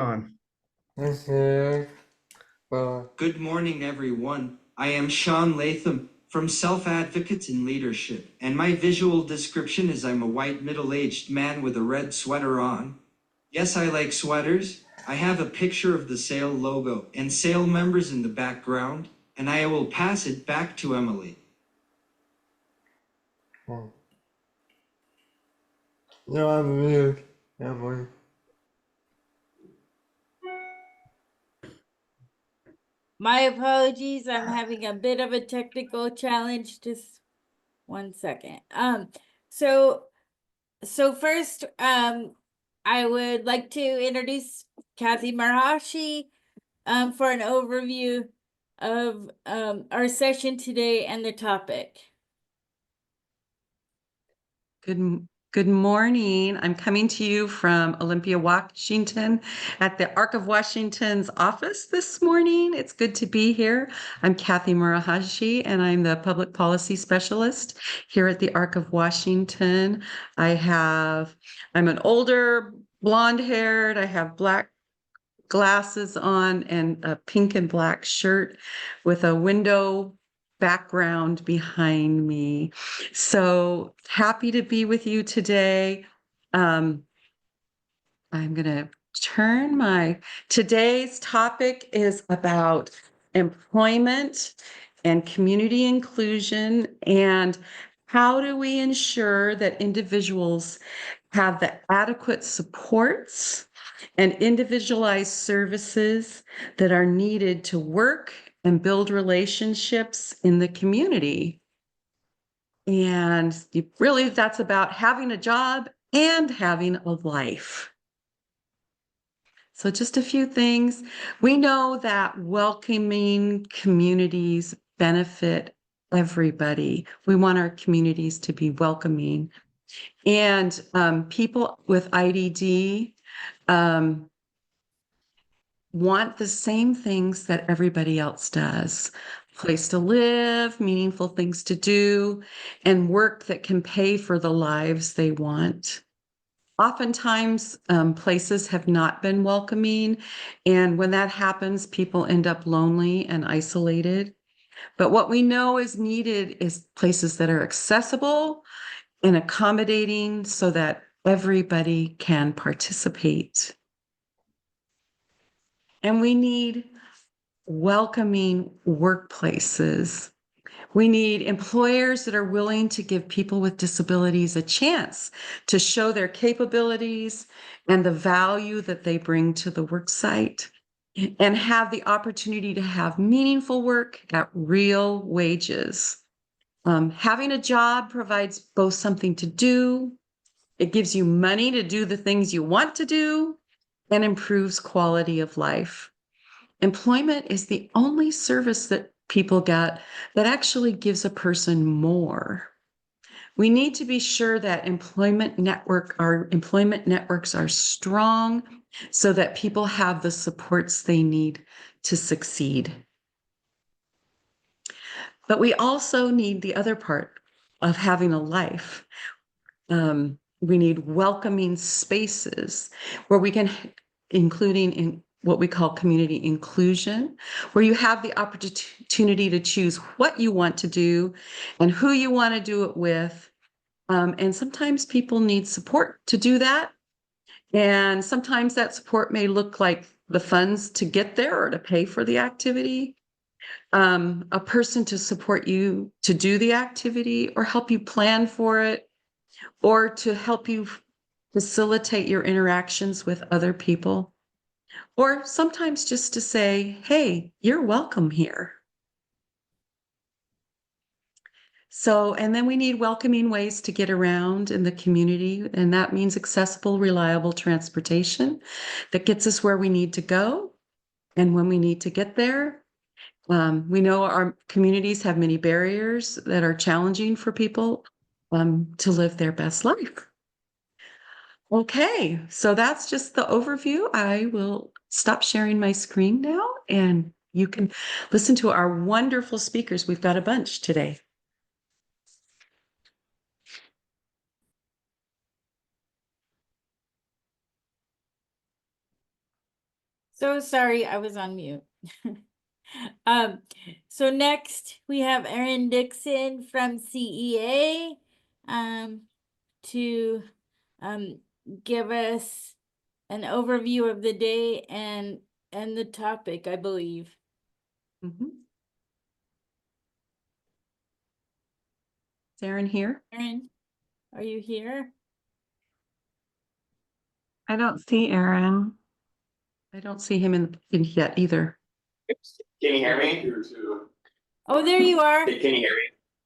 On. Okay. Good morning, everyone. I am Sean Latham from Self Advocates in Leadership, and my visual description is I'm a white middle aged man with a red sweater on. Yes, I like sweaters. I have a picture of the SAIL logo and SAIL members in the background, and I will pass it back to Emily. No, I'm mute. Emily. My apologies. I'm having a bit of a technical challenge. Just one second. So first, I would like to introduce Kathy Marahashi, for an overview of our session today and the topic. Good morning. I'm coming to you from Olympia, Washington, at the Arc of Washington's office this morning. It's good to be here. I'm Kathy Murahashi, and I'm the public policy specialist here at the Arc of Washington. I'm an older, blonde-haired. I have black glasses on and a pink and black shirt with a window background behind me. So happy to be with you today. I'm going to today's topic is about employment and community inclusion, and how do we ensure that individuals have the adequate supports and individualized services that are needed to work and build relationships in the community. And really, that's about having a job and having a life. So just a few things. We know that welcoming communities benefit everybody. We want our communities to be welcoming. And people with IDD want the same things that everybody else does: place to live, meaningful things to do, and work that can pay for the lives they want. Oftentimes, places have not been welcoming, and when that happens, people end up lonely and isolated. But what we know is needed is places that are accessible and accommodating so that everybody can participate. And we need welcoming workplaces. We need employers that are willing to give people with disabilities a chance to show their capabilities and the value that they bring to the work site, and have the opportunity to have meaningful work at real wages. Having a job provides both something to do, it gives you money to do the things you want to do, and improves quality of life. Employment is the only service that people get that actually gives a person more. We need to be sure that our employment networks are strong so that people have the supports they need to succeed. But we also need the other part of having a life. We need welcoming spaces where we can, including in what we call community inclusion, where you have the opportunity to choose what you want to do and who you want to do it with. And sometimes people need support to do that. And sometimes that support may look like the funds to get there or to pay for the activity, a person to support you to do the activity or help you plan for it, or to help you facilitate your interactions with other people, or sometimes just to say, hey, you're welcome here. So, and then we need welcoming ways to get around in the community, and that means accessible, reliable transportation that gets us where we need to go and when we need to get there. We know our communities have many barriers that are challenging for people to live their best life. Okay, so that's just the overview. I will stop sharing my screen now, and you can listen to our wonderful speakers. We've got a bunch today. So sorry, I was on mute. So next we have Erin Dixon from CEA to give us an overview of the day and the topic, I believe. Is Erin here? Erin, are you here? I don't see Aaron. I don't see him in yet either. Can you hear me? Oh, there you are. Can you hear me?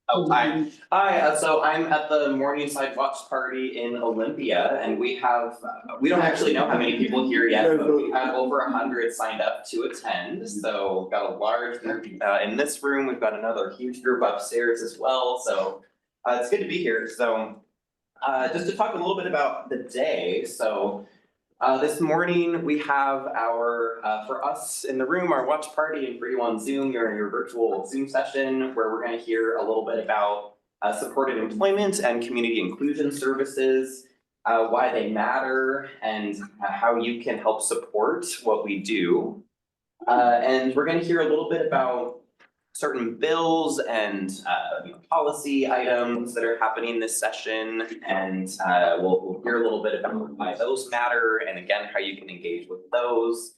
Oh, hi. Hi, so I'm at the Morningside Watch Party in Olympia, and we have, we don't actually know how many people here yet, but we have over 100 signed up to attend. So got a large group in this room. We've got another huge group upstairs as well. So it's good to be here. So just to talk a little bit about the day. So this morning, we have our, for us in the room, our watch party, and for you on Zoom, your virtual Zoom session, where we're going to hear a little bit about supported employment and community inclusion services, why they matter, and how you can help support what we do. And we're going to hear a little bit about certain bills and policy items that are happening this session, and we'll hear a little bit about why those matter, and again, how you can engage with those.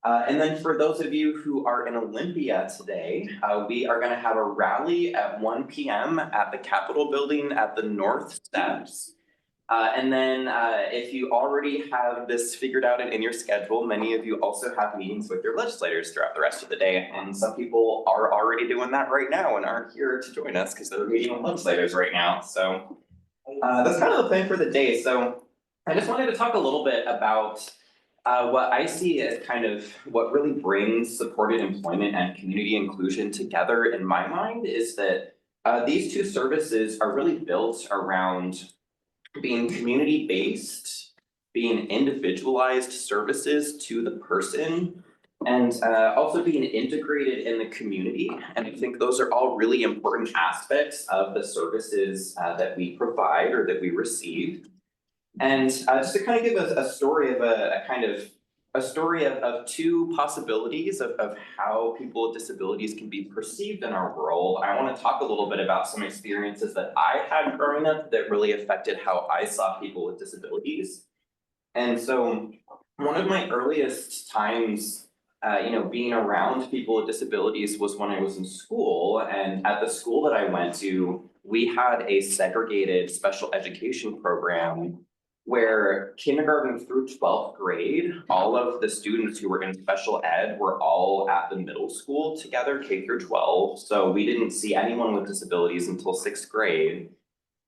And then for those of you who are in Olympia today, we are going to have a rally at 1 p.m. at the Capitol building at the North Steps. And then if you already have this figured out in your schedule, many of you also have meetings with your legislators throughout the rest of the day. And some people are already doing that right now and aren't here to join us because they're meeting with legislators right now. So that's kind of the plan for the day. So I just wanted to talk a little bit about what I see as kind of what really brings supported employment and community inclusion together in my mind is that these two services are really built around being community-based, being individualized services to the person, and also being integrated in the community. And I think those are all really important aspects of the services that we provide or that we receive. And just to kind of give us a story of a story of two possibilities of how people with disabilities can be perceived in our world. I want to talk a little bit about some experiences that I had growing up that really affected how I saw people with disabilities. And so one of my earliest times, being around people with disabilities was when I was in school. And at the school that I went to, we had a segregated special education program where kindergarten through 12th grade, all of the students who were in special ed were all at the middle school together, K through 12. So we didn't see anyone with disabilities until 6th grade.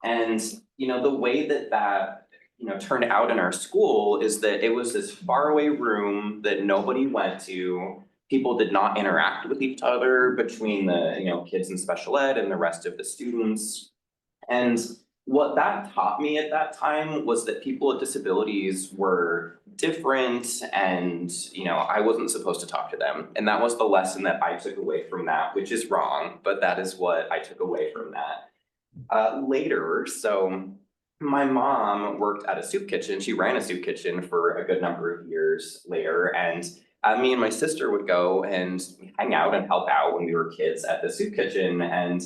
And, the way that turned out in our school is that it was this faraway room that nobody went to. People did not interact with each other between the, kids in special ed and the rest of the students. And what that taught me at that time was that people with disabilities were different and, I wasn't supposed to talk to them. And that was the lesson that I took away from that, which is wrong, but that is what I took away from that. Later, so my mom worked at a soup kitchen. She ran a soup kitchen for a good number of years later. And me and my sister would go and hang out and help out when we were kids at the soup kitchen. And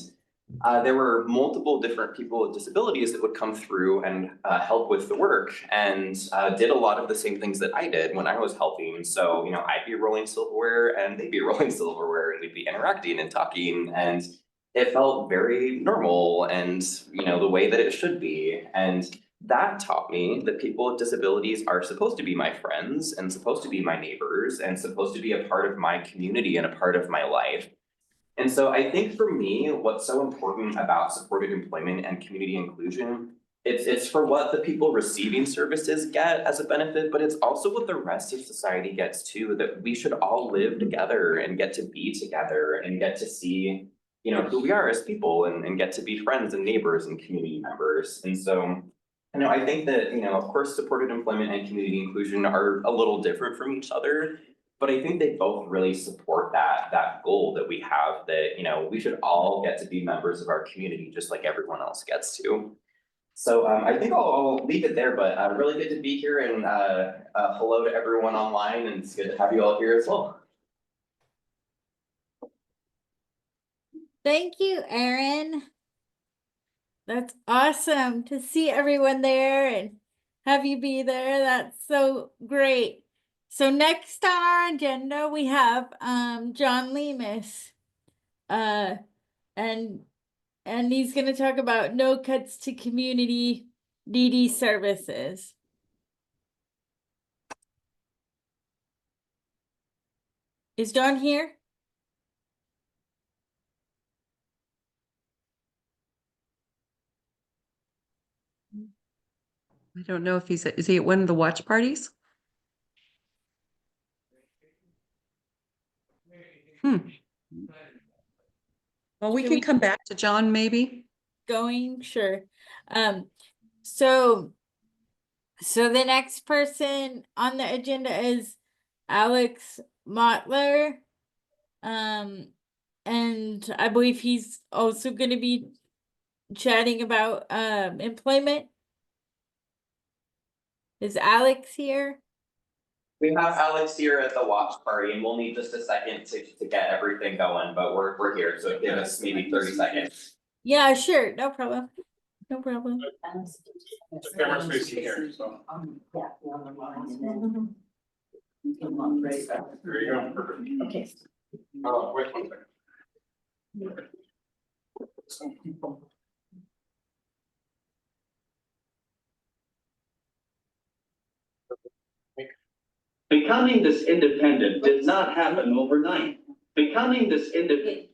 there were multiple different people with disabilities that would come through and help with the work and did a lot of the same things that I did when I was helping. So, I'd be rolling silverware and they'd be rolling silverware and we'd be interacting and talking, and it felt very normal and, the way that it should be. And that taught me that people with disabilities are supposed to be my friends and supposed to be my neighbors and supposed to be a part of my community and a part of my life. And so I think for me, what's so important about supported employment and community inclusion, it's for what the people receiving services get as a benefit, but it's also what the rest of society gets too, that we should all live together and get to be together and get to see, who we are as people and get to be friends and neighbors and community members. And so, I think that, of course, supported employment and community inclusion are a little different from each other. But I think they both really support that goal that we have, that, we should all get to be members of our community just like everyone else gets to. So I think I'll leave it there, but really good to be here and hello to everyone online, and it's good to have you all here as well. Thank you, Aaron. That's awesome to see everyone there and have you be there. That's so great. So next on our agenda, we have John Lemus. And he's going to talk about no cuts to community DD services. Is John here? I don't know if is he at one of the watch parties? Well, we Should can we- come back to John maybe. Going? Sure. So the next person on the agenda is Alex Mottler. And I believe he's also going to be chatting about employment. Is Alex here? We have Alex here at the watch party, and we'll need just a second to get everything going, but we're here, so give us maybe 30 seconds. Yeah, sure. No problem. No problem. The camera's facing here, so. There you go. Perfect. Okay. Wait 1 second. Becoming this independent did not happen overnight. Becoming this independent.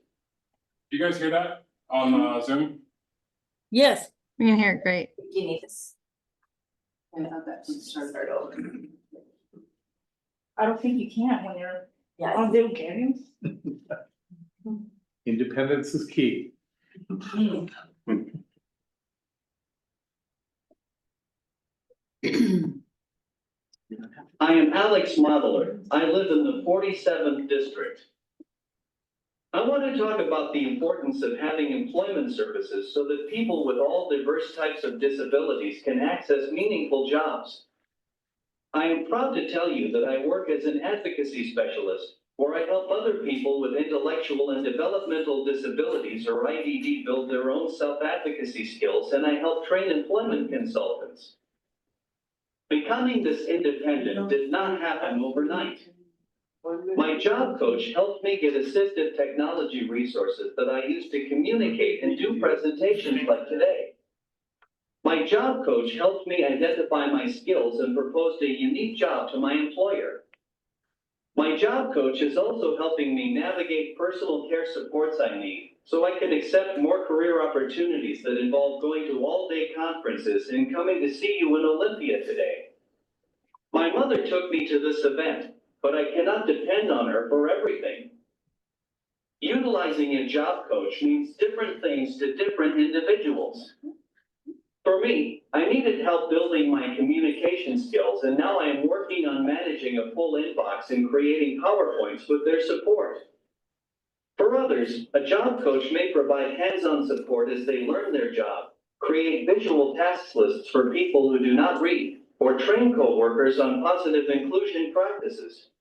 You guys hear that on Zoom? Yes. We can hear it great. You need this. And that start over. I don't think you can when you're Yeah. on Zoom, can you? Independence is key. I am Alex Modeler. I live in the 47th district. I want to talk about the importance of having employment services so that people with all diverse types of disabilities can access meaningful jobs. I am proud to tell you that I work as an advocacy specialist, where I help other people with intellectual and developmental disabilities or IDD build their own self-advocacy skills, and I help train employment consultants. Becoming this independent did not happen overnight. My job coach helped me get assistive technology resources that I use to communicate and do presentations like today. My job coach helped me identify my skills and proposed a unique job to my employer. My job coach is also helping me navigate personal care supports I need, so I can accept more career opportunities that involve going to all-day conferences and coming to see you in Olympia today. My mother took me to this event, but I cannot depend on her for everything. Utilizing a job coach means different things to different individuals. For me, I needed help building my communication skills, and now I am working on managing a full inbox and creating PowerPoints with their support. For others, a job coach may provide hands-on support as they learn their job, create visual task lists for people who do not read, or train coworkers on positive inclusion practices.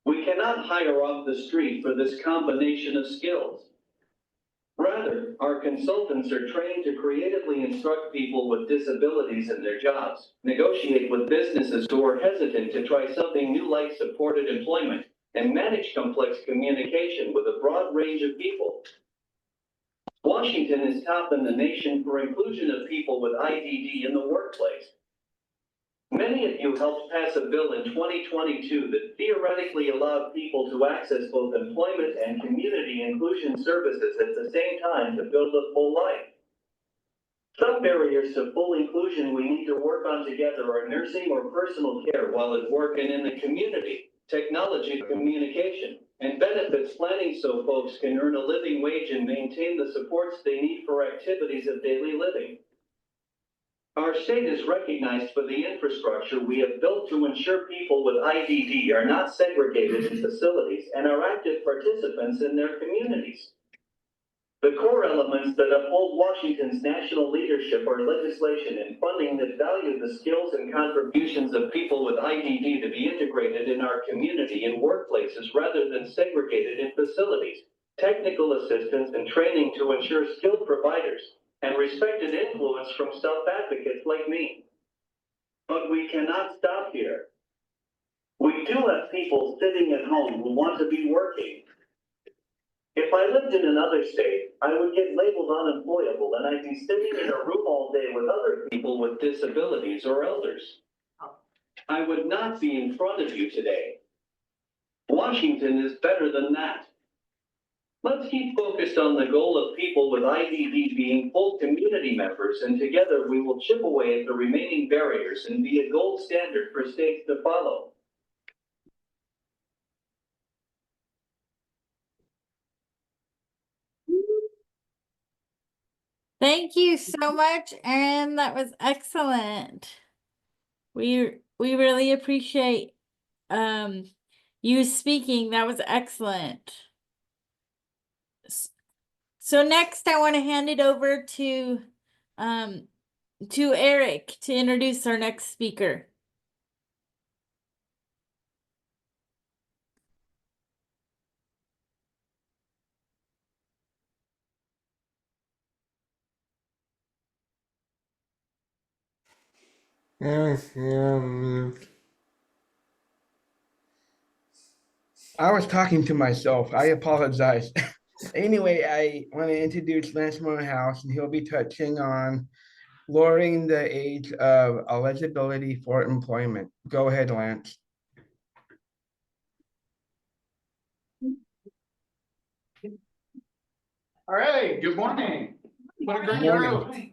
We cannot hire off the street for this combination of skills. Rather, our consultants are trained to creatively instruct people with disabilities in their jobs, negotiate with businesses who are hesitant to try something new like supported employment, and manage complex communication with a broad range of people. Washington is top in the nation for inclusion of people with IDD in the workplace. Many of you helped pass a bill in 2022 that theoretically allowed people to access both employment and community inclusion services at the same time to build a full life. Some barriers to full inclusion we need to work on together are nursing or personal care while at work and in the community, technology communication, and benefits planning so folks can earn a living wage and maintain the supports they need for activities of daily living. Our state is recognized for the infrastructure we have built to ensure people with IDD are not segregated in facilities and are active participants in their communities. The core elements that uphold Washington's national leadership are legislation and funding that value the skills and contributions of people with IDD to be integrated in our community and workplaces rather than segregated in facilities, technical assistance and training to ensure skilled providers, and respected influence from self-advocates like me. But we cannot stop here. We do have people sitting at home who want to be working. If I lived in another state, I would get labeled unemployable and I'd be sitting in a room all day with other people with disabilities or elders. I would not be in front of you today. Washington is better than that. Let's keep focused on the goal of people with IDD being full community members, and together we will chip away at the remaining barriers and be a gold standard for states to follow. Thank you so much, Erin. That was excellent. We really appreciate you speaking. That was excellent. So next I want to hand it over to Eric to introduce our next speaker. I was talking to myself. I apologize. Anyway, I want to introduce Lance Morehouse, and he'll be touching on lowering the age of eligibility for employment. Go ahead, Lance. All right, good morning. What a great Good morning. group.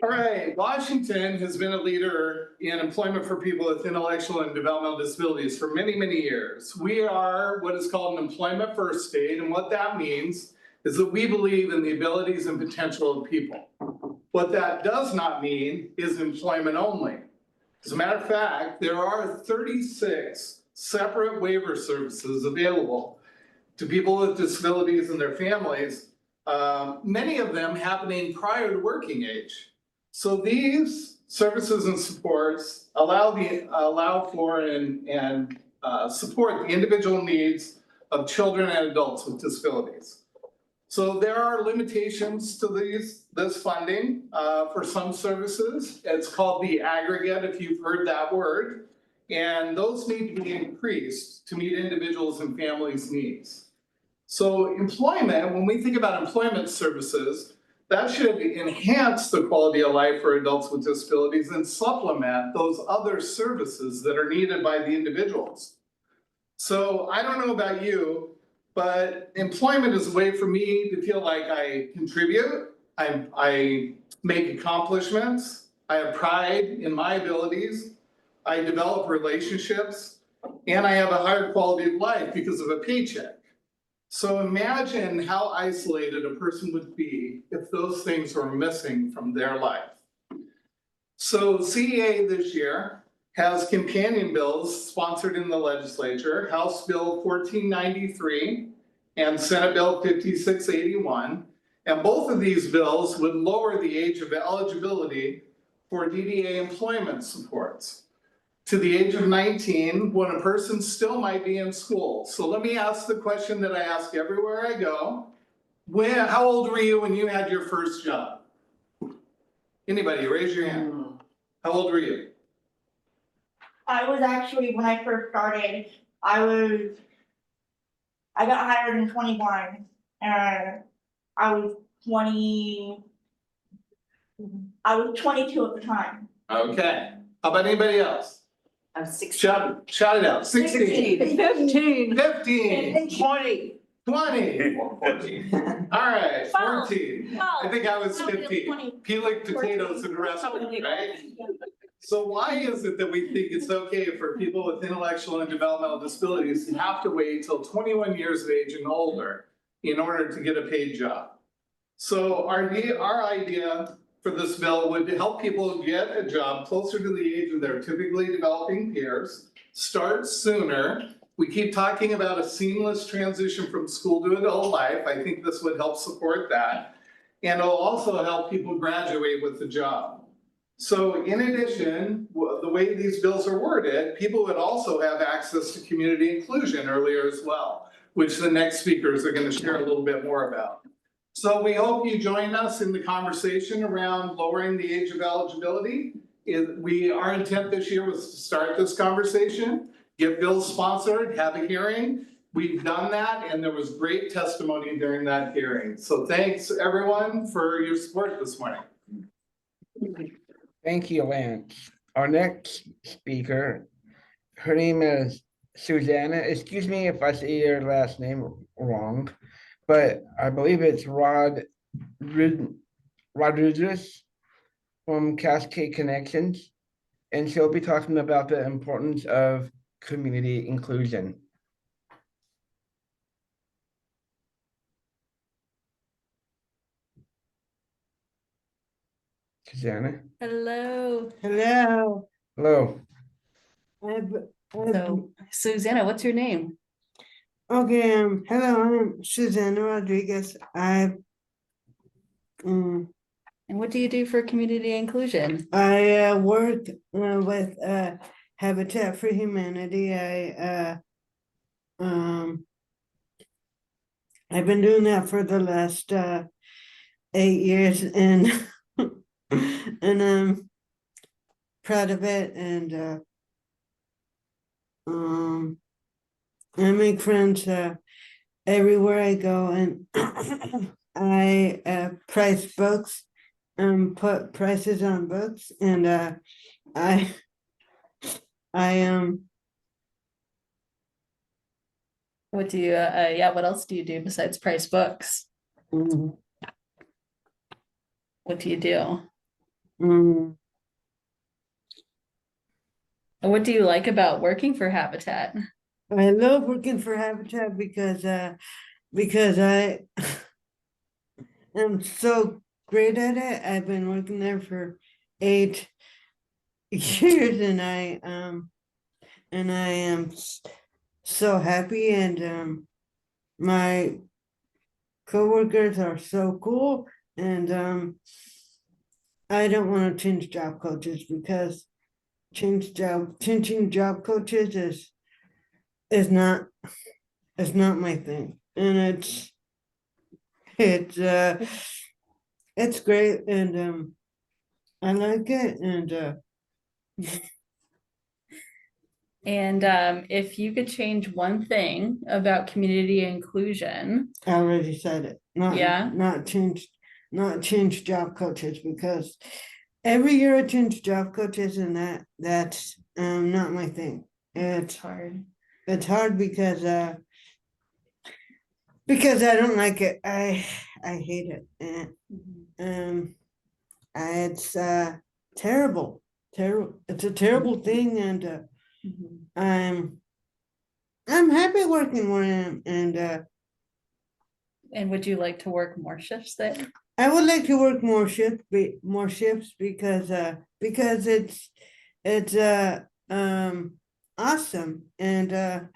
All right, Washington has been a leader in employment for people with intellectual and developmental disabilities for many, many years. We are what is called an employment first state, and what that means is that we believe in the abilities and potential of people. What that does not mean is employment only. As a matter of fact, there are 36 separate waiver services available to people with disabilities and their families, many of them happening prior to working age. So these services and supports allow for and support the individual needs of children and adults with disabilities. So there are limitations to this funding for some services. It's called the aggregate, if you've heard that word, and those need to be increased to meet individuals and families' needs. So employment, when we think about employment services, that should enhance the quality of life for adults with disabilities and supplement those other services that are needed by the individuals. So I don't know about you, but employment is a way for me to feel like I contribute, I make accomplishments, I have pride in my abilities, I develop relationships, and I have a higher quality of life because of a paycheck. So imagine how isolated a person would be if those things were missing from their life. So CEA this year has companion bills sponsored in the legislature, House Bill 1493 and Senate Bill 5681. And both of these bills would lower the age of eligibility for DDA employment supports to the age of 19, when a person still might be in school. So let me ask the question that I ask everywhere I go. How old were you when you had your first job? Anybody, raise your hand. How old were you? I was actually, when I first started, I got hired in 21, and I was 22 at the time. Okay, how about anybody else? I'm 16. Shout it out, 16. 15. 15. 20. 20. 14. All right, 12. 14. I think I was 15. Peeling potatoes and the rest of it, right? So why is it that we think it's okay for people with intellectual and developmental disabilities to have to wait till 21 years of age and older in order to get a paid job? So our idea for this bill would help people get a job closer to the age of their typically developing peers, start sooner, We keep talking about a seamless transition from school to adult life. I think this would help support that. And it'll also help people graduate with the job. So in addition, the way these bills are worded, people would also have access to community inclusion earlier as well, which the next speakers are going to share a little bit more about. So we hope you join us in the conversation around lowering the age of eligibility. Our intent this year was to start this conversation, get bills sponsored, have a hearing. We've done that, and there was great testimony during that hearing. So thanks everyone for your support this morning. Thank you, Lance. Our next speaker, her name is Susanna. Excuse me if I say your last name wrong, but I believe it's Rodriguez from Cascade Connections, and she'll be talking about the importance of community inclusion. Susanna? Hello. Hello. Hello. So, Susanna, what's your name? Okay, hello, I'm Susanna Rodriguez. And what do you do for community inclusion? I work with Habitat for Humanity. I've been doing that for the last 8 years, and and I'm proud of it. And I make friends everywhere I go, and I price books, put prices on books, and I What do you, yeah, what else do you do besides price books? mm, What do you do? mm, And what do you like about working for Habitat? I love working for Habitat because I am so great at it. I've been working there for 8 years, and I am so happy, and my coworkers are so cool, and I don't want to change job coaches because changing job coaches is not my thing, and it's great, and I like it, and And if you could change one thing about community inclusion, I already said it. Yeah. Not change job coaches, because every year I change job coaches, and that's not my thing. It's hard. It's hard because I don't like it. I hate it. And it's terrible. It's a terrible thing, and I'm happy working where I am, And would you like to work more shifts there? I would like to work more shifts because it's awesome, and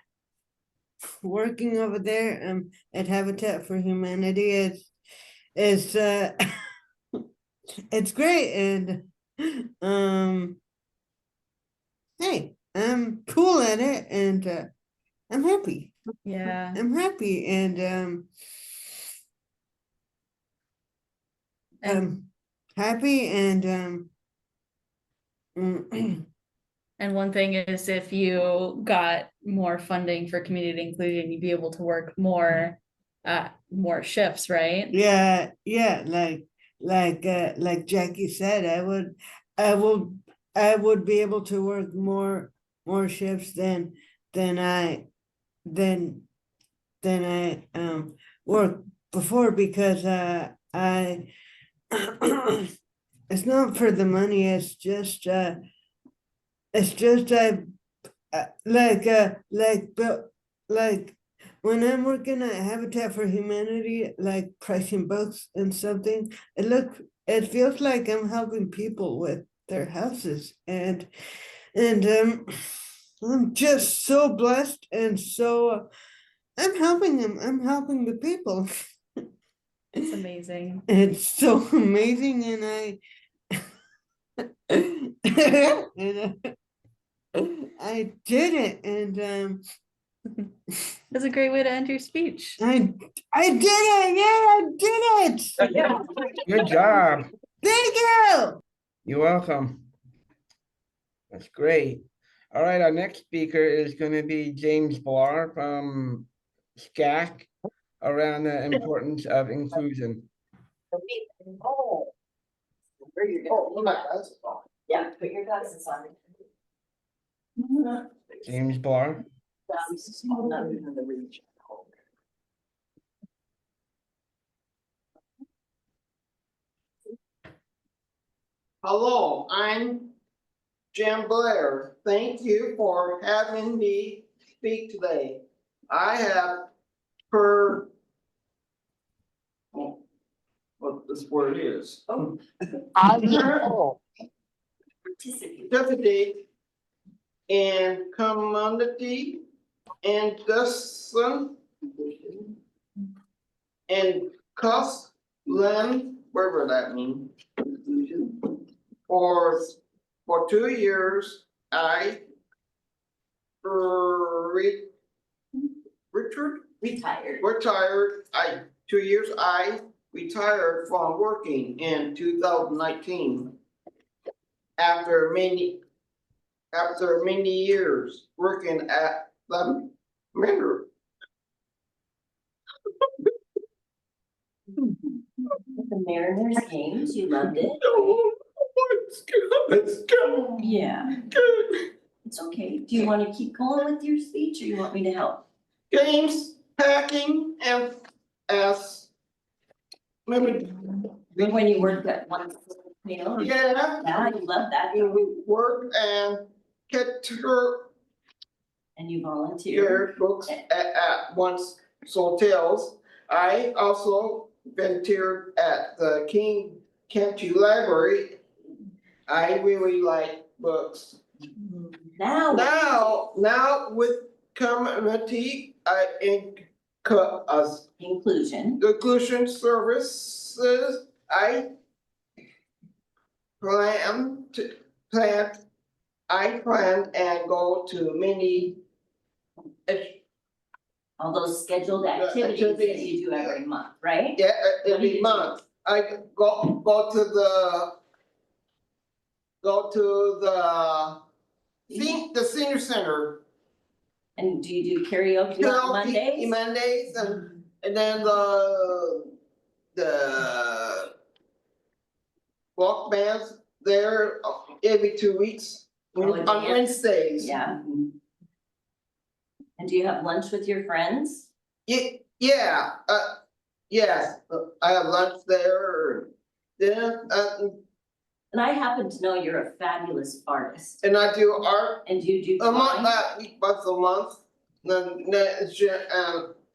working over there at Habitat for Humanity is it's great, and hey, I'm cool at it, and I'm happy. Yeah. I'm happy, and I'm happy, and And one thing is, if you got more funding for community inclusion, you'd be able to work more shifts, right? yeah, like Jackie said, I would be able to work more shifts than I worked before, because I it's not for the money, it's just like when I'm working at Habitat for Humanity, like pricing books and something, it feels like I'm helping people with their houses, and I'm just so blessed and so I'm helping them. I'm helping the people. It's amazing. It's so amazing, and I did it, and That's a great way to end your speech. I did it. Yeah, I did it. Good job. Thank you. You're welcome. That's great. All right, our next speaker is going to be James Blar from SCAC around the importance of inclusion. Yeah, put your glasses on. James Blar. Hello, I'm Jim Blair. Thank you for having me speak today. I have heard what this word is. Oh. I participate in community and discussion and cost land, whatever that means. For 2 years, I retired. 2 years I retired from working in 2019. After many years working at the Mirror. The Mariners games, you loved it? Let's go. Yeah. It's okay. Do you want to keep going with your speech or you want me to help? Games, packing, and as maybe. When you worked at one, you know? Yeah. Yeah, you love that. We work and get to And you volunteer. your books at once hotels. I also volunteered at the King County Library. I really like books. Now with community, inclusion services, I plan and go to many. All those scheduled activities that you do every month, right? Yeah, every month. I go to the senior center. And do you do karaoke on Mondays? Mondays and then the walk bands there every 2 weeks on Wednesdays. Yeah. And do you have lunch with your friends? Yeah, yes, I have lunch there. Then and I happen to know you're a fabulous artist. And I do art. And you do a month, once a month.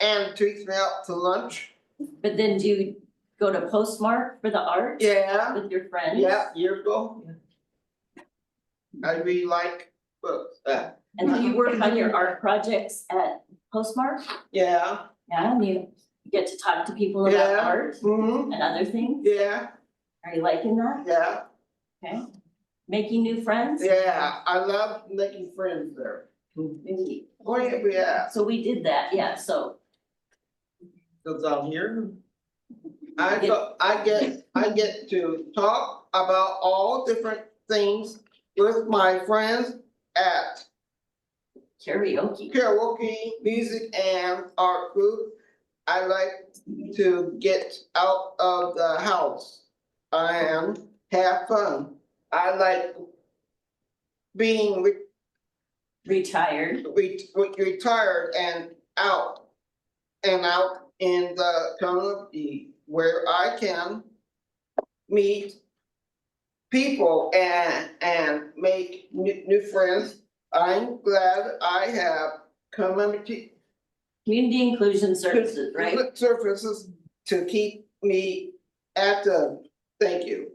And treats me out to lunch. But then do you go to Postmark for the art? Yeah. With your friends? Yeah, years ago. I really like books. And do you work on your art projects at Postmark? Yeah. Yeah, and you get to talk to people about art and other things? Yeah. Are you liking that? Yeah. Okay. Making new friends? Yeah, I love making friends there. Yeah. So we did that, yeah, so. Cause I'm here. I get to talk about all different things with my friends at karaoke, music and art group. I like to get out of the house and have fun. I like being retired and out in the community where I can meet people and make new friends. I'm glad I have community inclusion services, right? Services to keep me active. Thank you.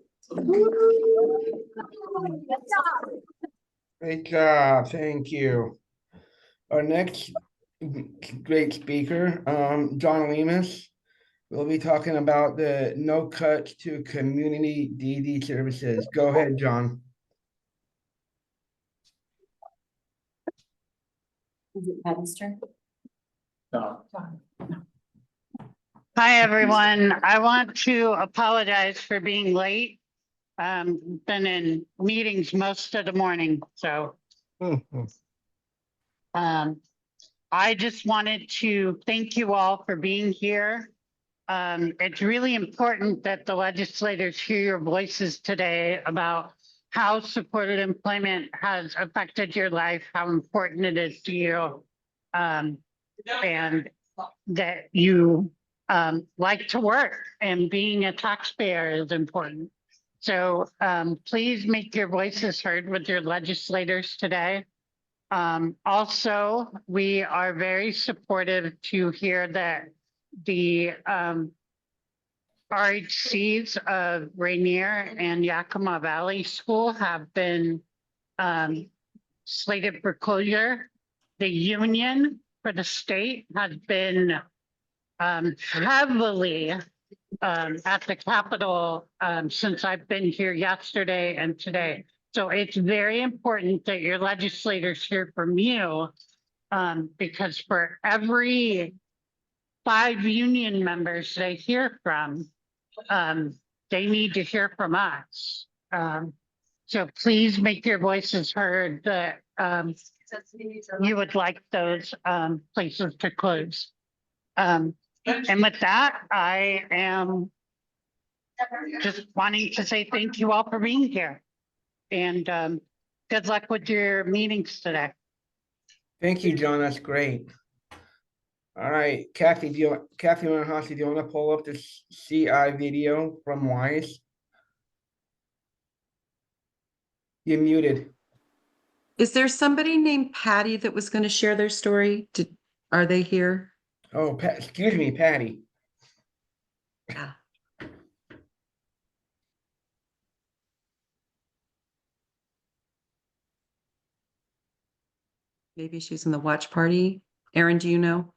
Great job, thank you. Our next great speaker, John Lemus, will be talking about the no cuts to community DD services. Go ahead, John. Is it Patty's turn? No. Hi, everyone. I want to apologize for being late. Been in meetings most of the morning, so. I just wanted to thank you all for being here. It's really important that the legislators hear your voices today about how supported employment has affected your life, how important it is to you. And that you like to work, and being a taxpayer is important. So please make your voices heard with your legislators today. Also, we are very supportive to hear that the RHCs of Rainier and Yakima Valley School have been slated for closure. The union for the state has been heavily at the Capitol since I've been here yesterday and today. So it's very important that your legislators hear from you, because for every 5 union members they hear from, they need to hear from us. So please make your voices heard that you would like those places to close. And with that, I am just wanting to say thank you all for being here. And good luck with your meetings today. Thank you, John, that's great. All right, Kathy, Kathy Manhasi, do you want to pull up the CI video from WISE? You're muted. Is there somebody named Patty that was going to share their story? Are they here? Oh, excuse me, Patty. Yeah. Maybe she's in the watch party. Erin, do you know?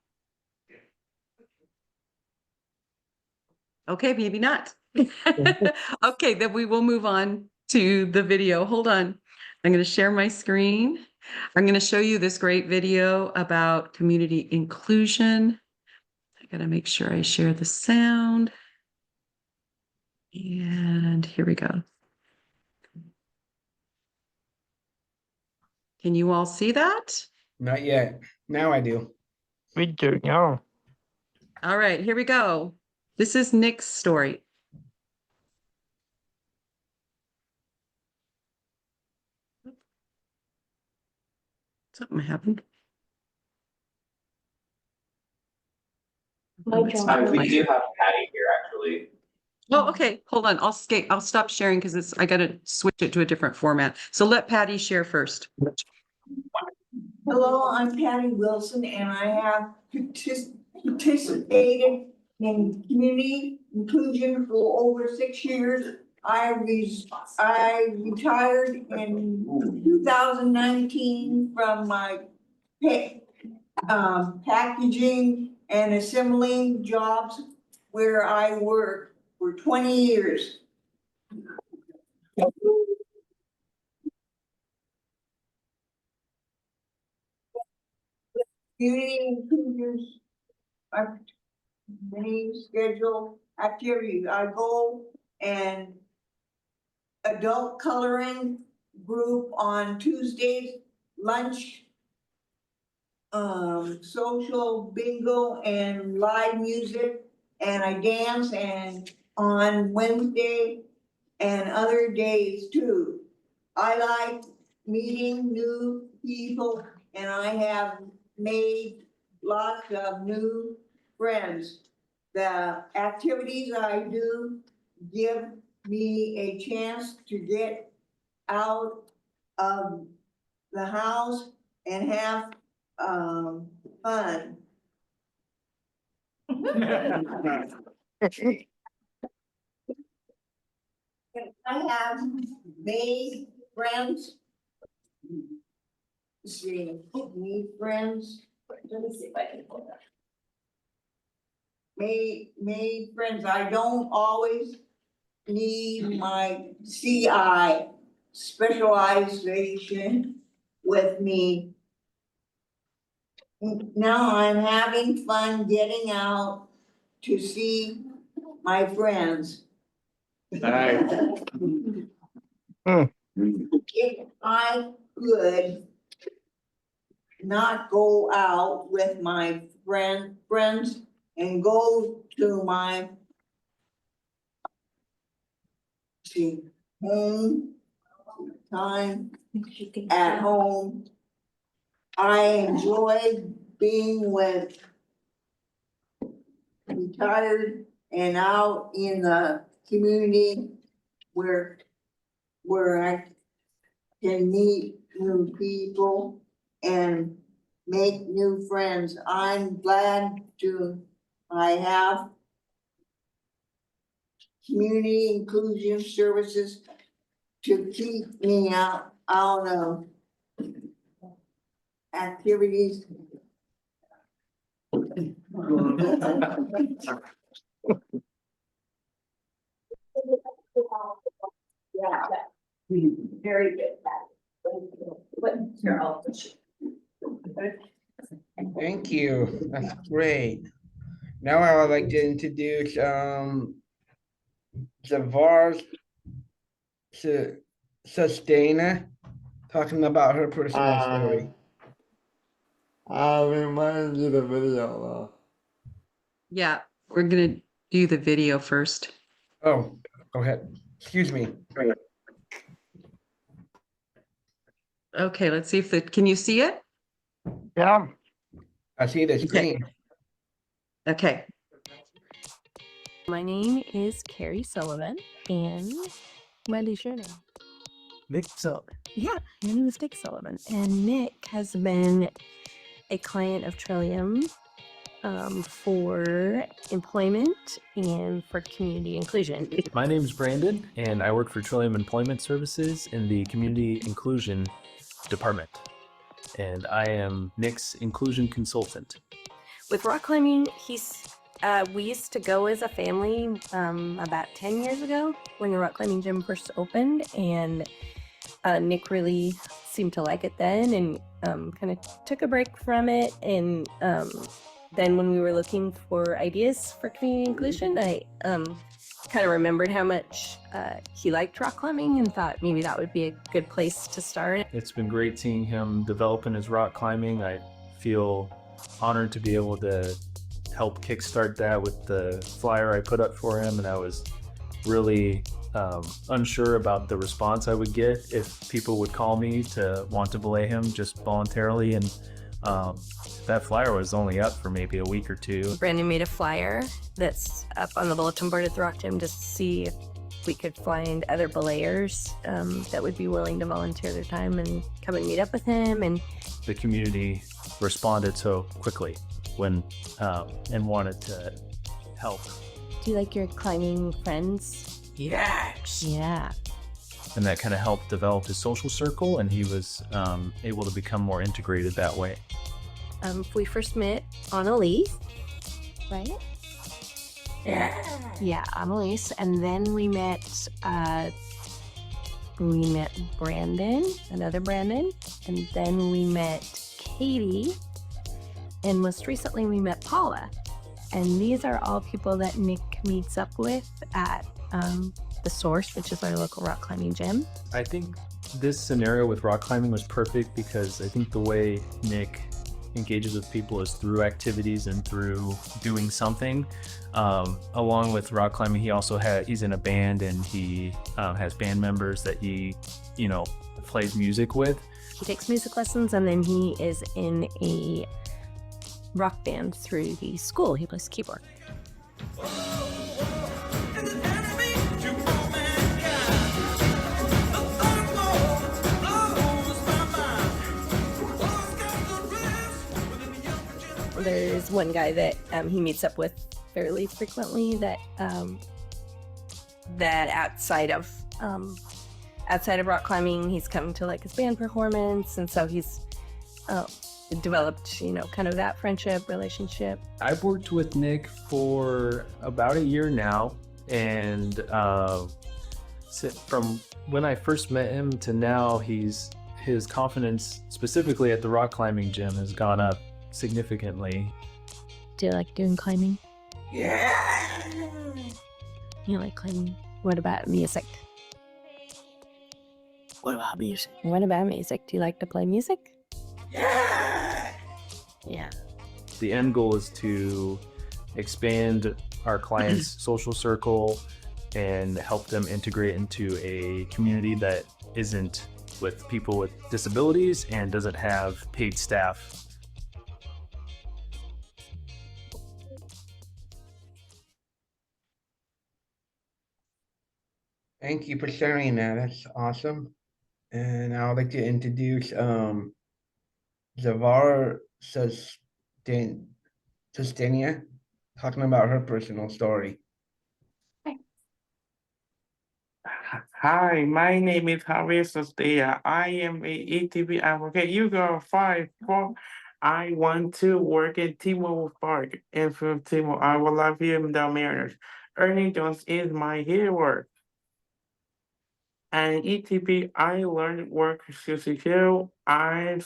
Okay, maybe not. Okay, then we will move on to the video. Hold on. I'm going to share my screen. I'm going to show you this great video about community inclusion. I got to make sure I share the sound. And here we go. Can you all see that? Not yet. Now I do. We do now. All right, here we go. This is Nick's story. Something happened. We do have Patty here, actually. Oh, okay. Hold on. I'll stop sharing because I got to switch it to a different format. So let Patty share first. Hello, I'm Patty Wilson, and I have participated in community inclusion for over 6 years. I retired in 2019 from my packaging and assembling jobs where I worked for 20 years. Community inclusion, many schedule activities. I go and adult coloring group on Tuesdays, lunch, social bingo and live music, and I dance and on Wednesday and other days too. I like meeting new people, and I have made lots of new friends. The activities I do give me a chance to get out of the house and have fun. I have made friends see, need friends. Let me see if I can pull that. Made friends. I don't always need my CI specialization with me. Now I'm having fun getting out to see my friends. Nice. If I could not go out with my friends and go to my home time at home. I enjoy being with retired and out in the community where I can meet new people and make new friends. I'm glad I have community inclusion services to keep me out of activities. Yeah, very good. Thank you. That's great. Now I would like to introduce Zavars Sustainer, talking about her personal story. I reminded you the video Yeah, we're gonna do the video first. Oh, go ahead. Excuse me. Okay, let's see if can you see it? Yeah. I see the screen. Okay. My name is Carrie Sullivan, and what is your name? Nick Sullivan. Yeah, my name is Nick Sullivan, and Nick has been a client of Trillium for employment and for community inclusion. My name is Brandon, and I work for Trillium Employment Services in the Community Inclusion Department. And I am Nick's inclusion consultant. With rock climbing, we used to go as a family about 10 years ago when the rock climbing gym first opened, and Nick really seemed to like it then and kind of took a break from it. And then when we were looking for ideas for community inclusion, I kind of remembered how much he liked rock climbing and thought maybe that would be a good place to start. It's been great seeing him develop in his rock climbing. I feel honored to be able to help kickstart that with the flyer I put up for him, and I was really unsure about the response I would get if people would call me to want to belay him just voluntarily, and that flyer was only up for maybe a week or two. Brandon made a flyer that's up on the bulletin board at the rock gym to see if we could find other belayers that would be willing to volunteer their time and come and meet up with him. And the community responded so quickly when and wanted to help. Do you like your climbing friends? Yes. Yeah. And that kind of helped develop his social circle, and he was able to become more integrated that way. We first met on a lease, right? Yeah, on a lease, and then we met Brandon, another Brandon, and then we met Katie, and most recently we met Paula. And these are all people that Nick meets up with at the Source, which is our local rock climbing gym. I think this scenario with rock climbing was perfect because I think the way Nick engages with people is through activities and through doing something. Along with rock climbing, he's in a band, and he has band members that he, plays music with. He takes music lessons, and then he is in a rock band through the school. He plays keyboard. There's one guy that he meets up with fairly frequently that outside outside of rock climbing, he's come to like his band performance, and so he's developed, kind of that friendship relationship. I've worked with Nick for about a year now, and from when I first met him to now, his confidence, specifically at the rock climbing gym, has gone up significantly. Do you like doing climbing? Yeah. You like climbing? What about music? What about music? What about music? Do you like to play music? Yeah. Yeah. The end goal is to expand our clients' social circle and help them integrate into a community that isn't with people with disabilities and doesn't have paid staff. Thank you for sharing that. That's awesome. And I would like to introduce Zavar Sustania, talking about her personal story. Hi, my name is Javier Sostella. I am a ETV advocate. You go 5-4. I want to work at T-Mobile Park. And from T-Mobile, I will love you, the Mariners. Ernie Jones is my hero. And ETP, I learned work skill. I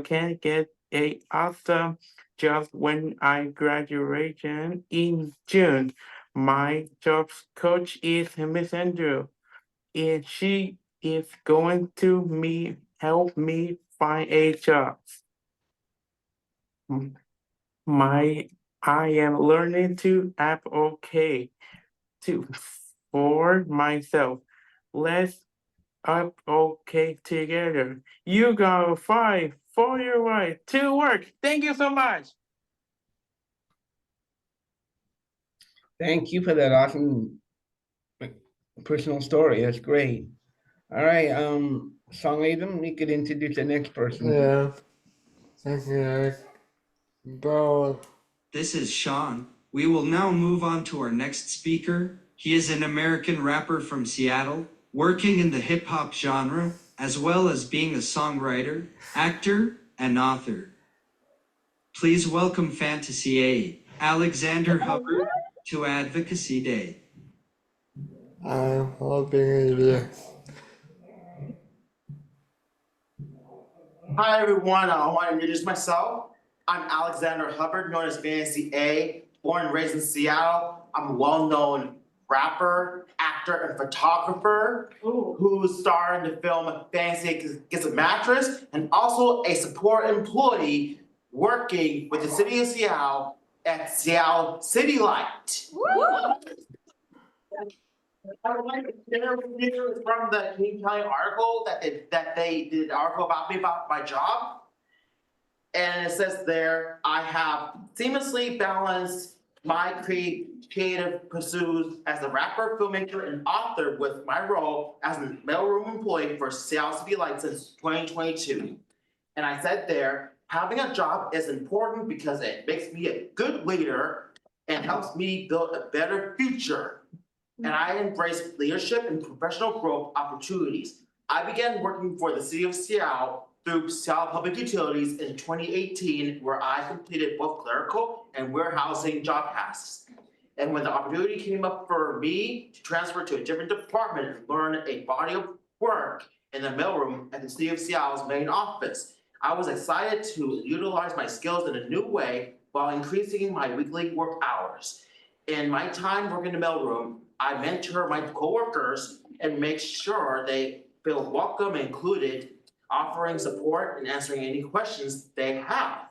can get a awesome job when I graduation in June. My job coach is Miss Andrew, and she is going to help me find a job. I am learning to app okay for myself. Let's up okay together. You got 5 for your right to work. Thank you so much. Thank you for that awesome personal story. That's great. All right, Song Adam, you could introduce the next person. Yeah. Thank you, Eric. Bro. This is Sean. We will now move on to our next speaker. He is an American rapper from Seattle, working in the hip-hop genre, as well as being a songwriter, actor, and author. Please welcome Fantasy A, Alexander Hubbard, to Advocacy Day. I'm hoping you. Hi everyone, I want to introduce myself. I'm Alexander Hubbard, known as Fantasy A, born and raised in Seattle. I'm a well-known rapper, actor, and photographer who starred in the film Fantasy Gets a Mattress, and also a support employee working with the city of Seattle at Seattle City Light. I would like to share with you from the King County article that they did an article about me, about my job. And it says there, I have seamlessly balanced my creative pursuits as a rapper, filmmaker, and author with my role as a mailroom employee for Seattle City Light since 2022. And I said there, having a job is important because it makes me a good leader and helps me build a better future. And I embrace leadership and professional growth opportunities. I began working for the city of Seattle through Seattle Public Utilities in 2018, where I completed both clerical and warehousing job tasks. And when the opportunity came up for me to transfer to a different department and learn a body of work in the mailroom at the city of Seattle's main office, I was excited to utilize my skills in a new way while increasing my weekly work hours. In my time working in the mailroom, I mentor my coworkers and make sure they feel welcome and included, offering support and answering any questions they have.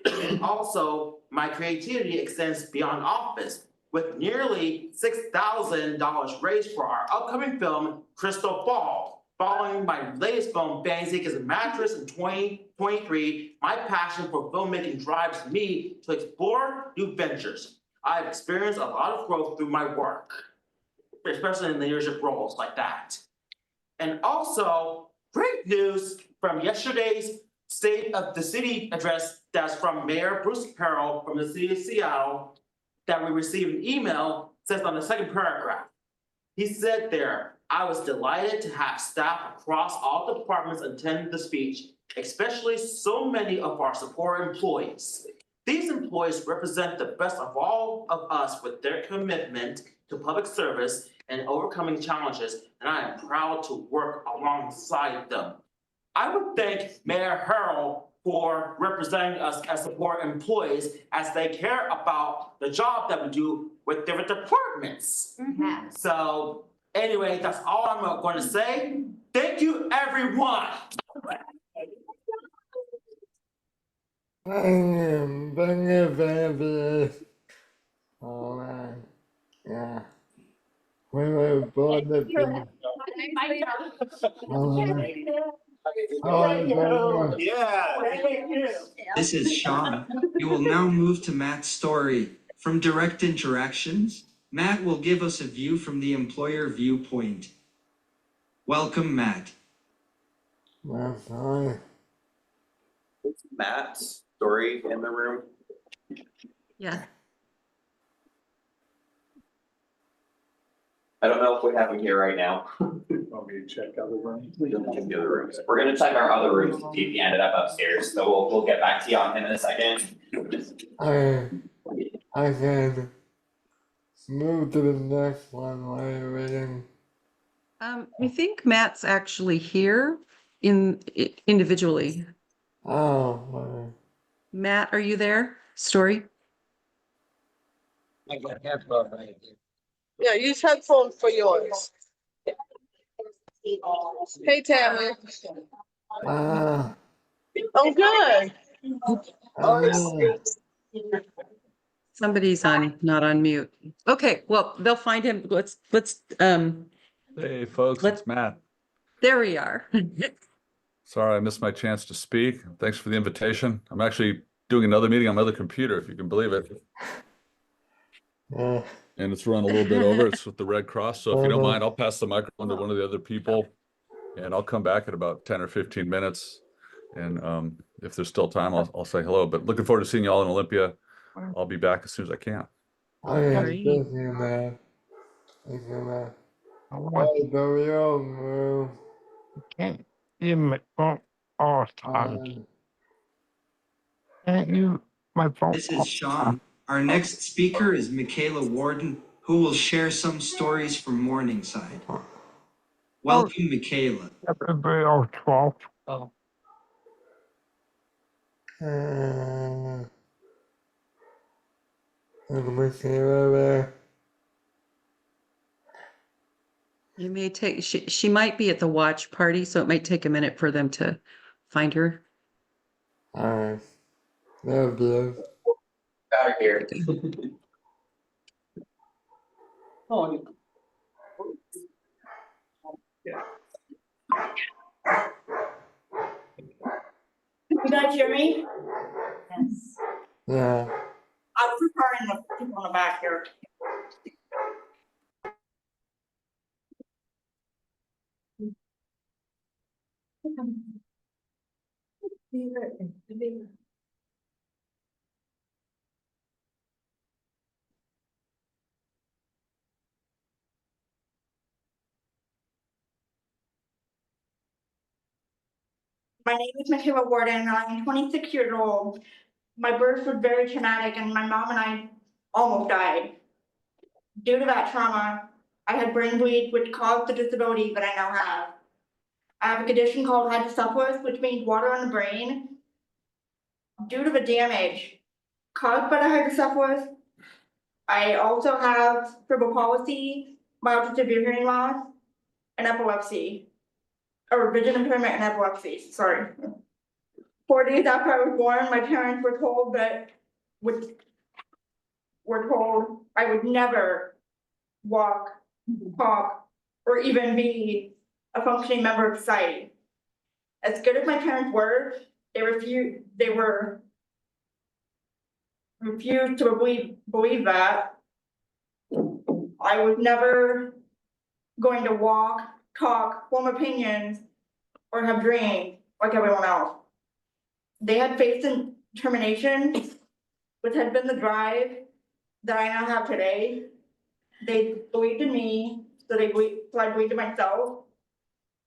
And also, my creativity extends beyond office, with nearly $6,000 raised for our upcoming film, Crystal Ball. Following my latest film, Fantasy Gets a Mattress in 2023, my passion for filmmaking drives me to explore new ventures. I've experienced a lot of growth through my work, especially in leadership roles like that. And also, great news from yesterday's State of the City address that's from Mayor Bruce Carroll from the city of Seattle that we received an email, says on the second paragraph. He said there, I was delighted to have staff across all departments attend the speech, especially so many of our support employees. These employees represent the best of all of us with their commitment to public service and overcoming challenges, and I am proud to work alongside them. I would thank Mayor Harrell for representing us as support employees as they care about the job that we do with different departments. So anyway, that's all I'm going to say. Thank you, everyone. Thank you, baby. All right. Yeah. We were born to be. This is Sean. You will now move to Matt's story. From direct interactions, Matt will give us a view from the employer viewpoint. Welcome, Matt. That's fine. Is Matt's story in the room? Yeah. I don't know if we have him here right now. Want me to check other rooms? We don't check the other rooms. We're gonna check our other rooms to see if he ended up upstairs, so we'll get back to you on him in a second. I can move to the next one while you're waiting. I think Matt's actually here individually. Oh, Matt, are you there? Story? I got headphones right here. Yeah, use headphones for yours. Hey, Tammy. I'm good. Somebody's not on mute. Okay, well, they'll find him. Let's Hey, folks, it's Matt. there we are. Sorry, I missed my chance to speak. Thanks for the invitation. I'm actually doing another meeting on my other computer, if you can believe it. And it's run a little bit over. It's with the Red Cross. So if you don't mind, I'll pass the microphone to one of the other people and I'll come back in about 10 or 15 minutes. And if there's still time, I'll say hello. But looking forward to seeing you all in Olympia. I'll be back as soon as I can. Thank you, man. Thank you, man. Hey, Dario, move. Can't hear my phone all the time. Can't you, my phone. This is Sean. Our next speaker is Michaela Warden, who will share some stories from Morningside. Welcome, Michaela. Everybody else 12. You may take, she might be at the watch party, so it might take a minute for them to find her. All right. There it is. Out of here. You guys hear me? Yes. Yeah. I'm preparing the people in the back here. My name is Michaela Warden, and I'm 26 years old. My birth was very traumatic, and my mom and I almost died. Due to that trauma, I had brain bleeds, which caused the disability that I now have. I have a condition called hydrocephalus, which means water in the brain. Due to the damage caused by the hydrocephalus, I also have cerebral palsy, mild to severe hearing loss, and epilepsy. Or vision impairment and epilepsy, sorry. 4 days after I was born, my parents were told I would never walk, talk, or even be a functioning member of society. As good as my parents were, they refused to believe that I was never going to walk, talk, form opinions, or have dreams like everyone else. They had faith in determination, which had been the drive that I now have today. They believed in me, so they so I waited myself.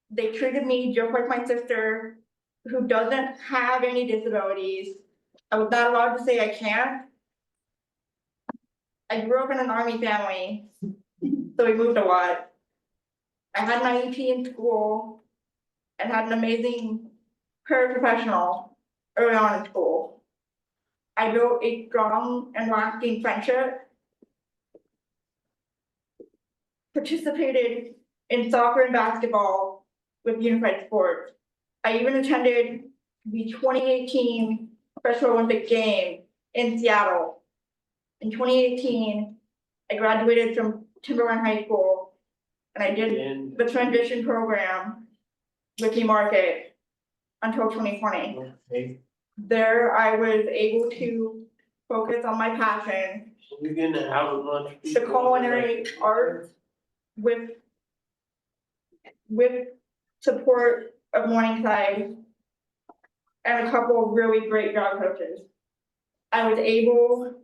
They treated me just like my sister, who doesn't have any disabilities. I was not allowed to say I can't. I grew up in an Army family, so we moved a lot. I had an IEP in school and had an amazing paraprofessional early on in school. I built a strong and lasting friendship. Participated in soccer and basketball with Unified Sports. I even attended the 2018 Special Olympic Game in Seattle. In 2018, I graduated from Timberline High School and I did the transition program with the market until 2020. There, I was able to focus on my passion, the culinary arts, with support of Morningside and a couple of really great job coaches. I was able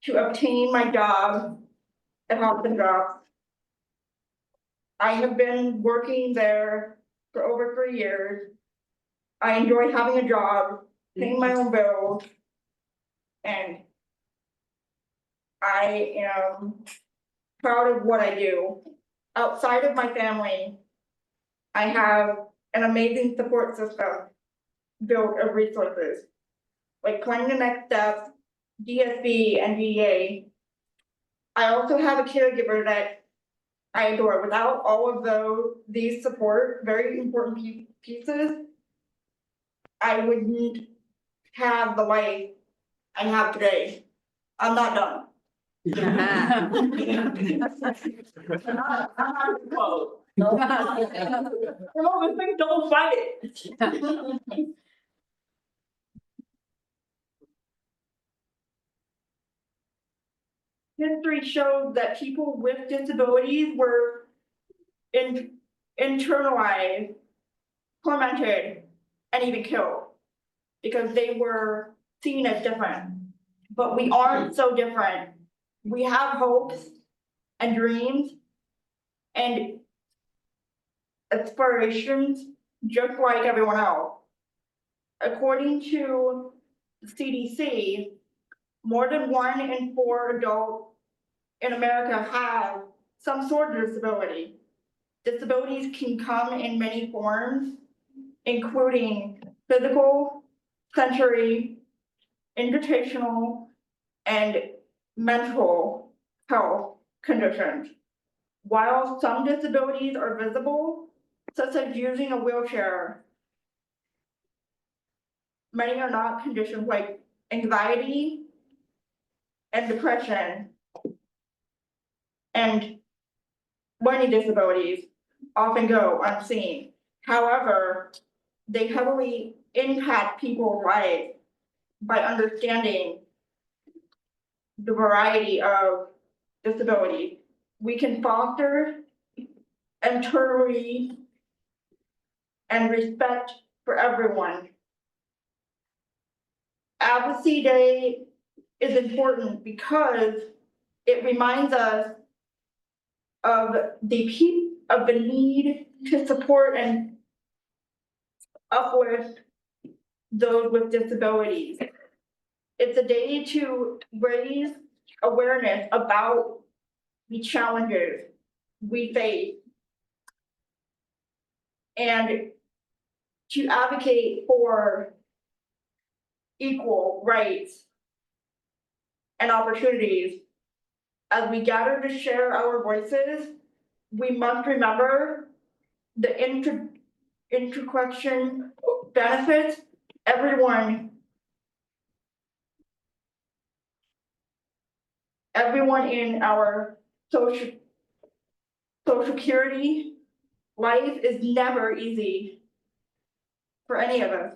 to obtain my job at Hobson Drops. I have been working there for over 3 years. I enjoy having a job, paying my own bills, and I am proud of what I do. Outside of my family, I have an amazing support system built of resources, like Planning the Next Step, DSB, and DEA. I also have a caregiver that I adore. Without all of these support, very important pieces, I wouldn't have the life I have today. I'm not done. No, this thing don't fight it. History shows that people with disabilities were internalized, tormented, and even killed because they were seen as different. But we aren't so different. We have hopes and dreams and aspirations just like everyone else. According to the CDC, more than 1 in 4 adults in America have some sort of disability. Disabilities can come in many forms, including physical, sensory, invitational, and mental health conditions. While some disabilities are visible, such as using a wheelchair, many are not. Conditions like anxiety and depression and learning disabilities often go unseen. However, they heavily impact people's lives by understanding the variety of disabilities. We can foster empathy and respect for everyone. Advocacy Day is important because it reminds us of the need to support and uplift those with disabilities. It's a day to raise awareness about the challenges we face and to advocate for equal rights and opportunities. As we gather to share our voices, we must remember the interconnection benefits everyone in our social security life is never easy for any of us.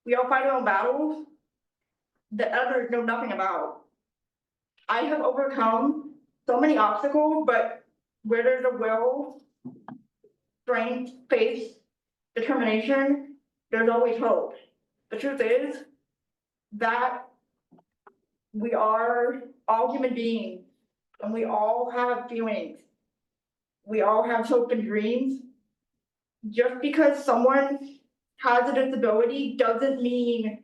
We all fight our own battles that others know nothing about. I have overcome so many obstacles, but where there's a will, strength, faith, determination, there's always hope. The truth is that we are all human beings and we all have feelings. we all have hope and dreams. Just because someone has a disability doesn't mean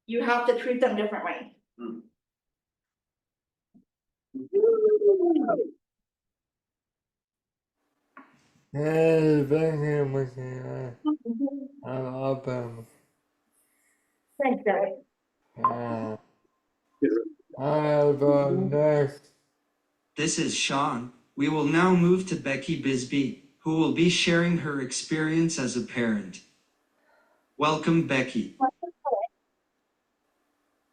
you have to treat them differently. Hey, thank you, Mickey. I love them. Thanks, Dad. I have next. This is Sean. We will now move to Becky Bisbee, who will be sharing her experience as a parent. Welcome, Becky.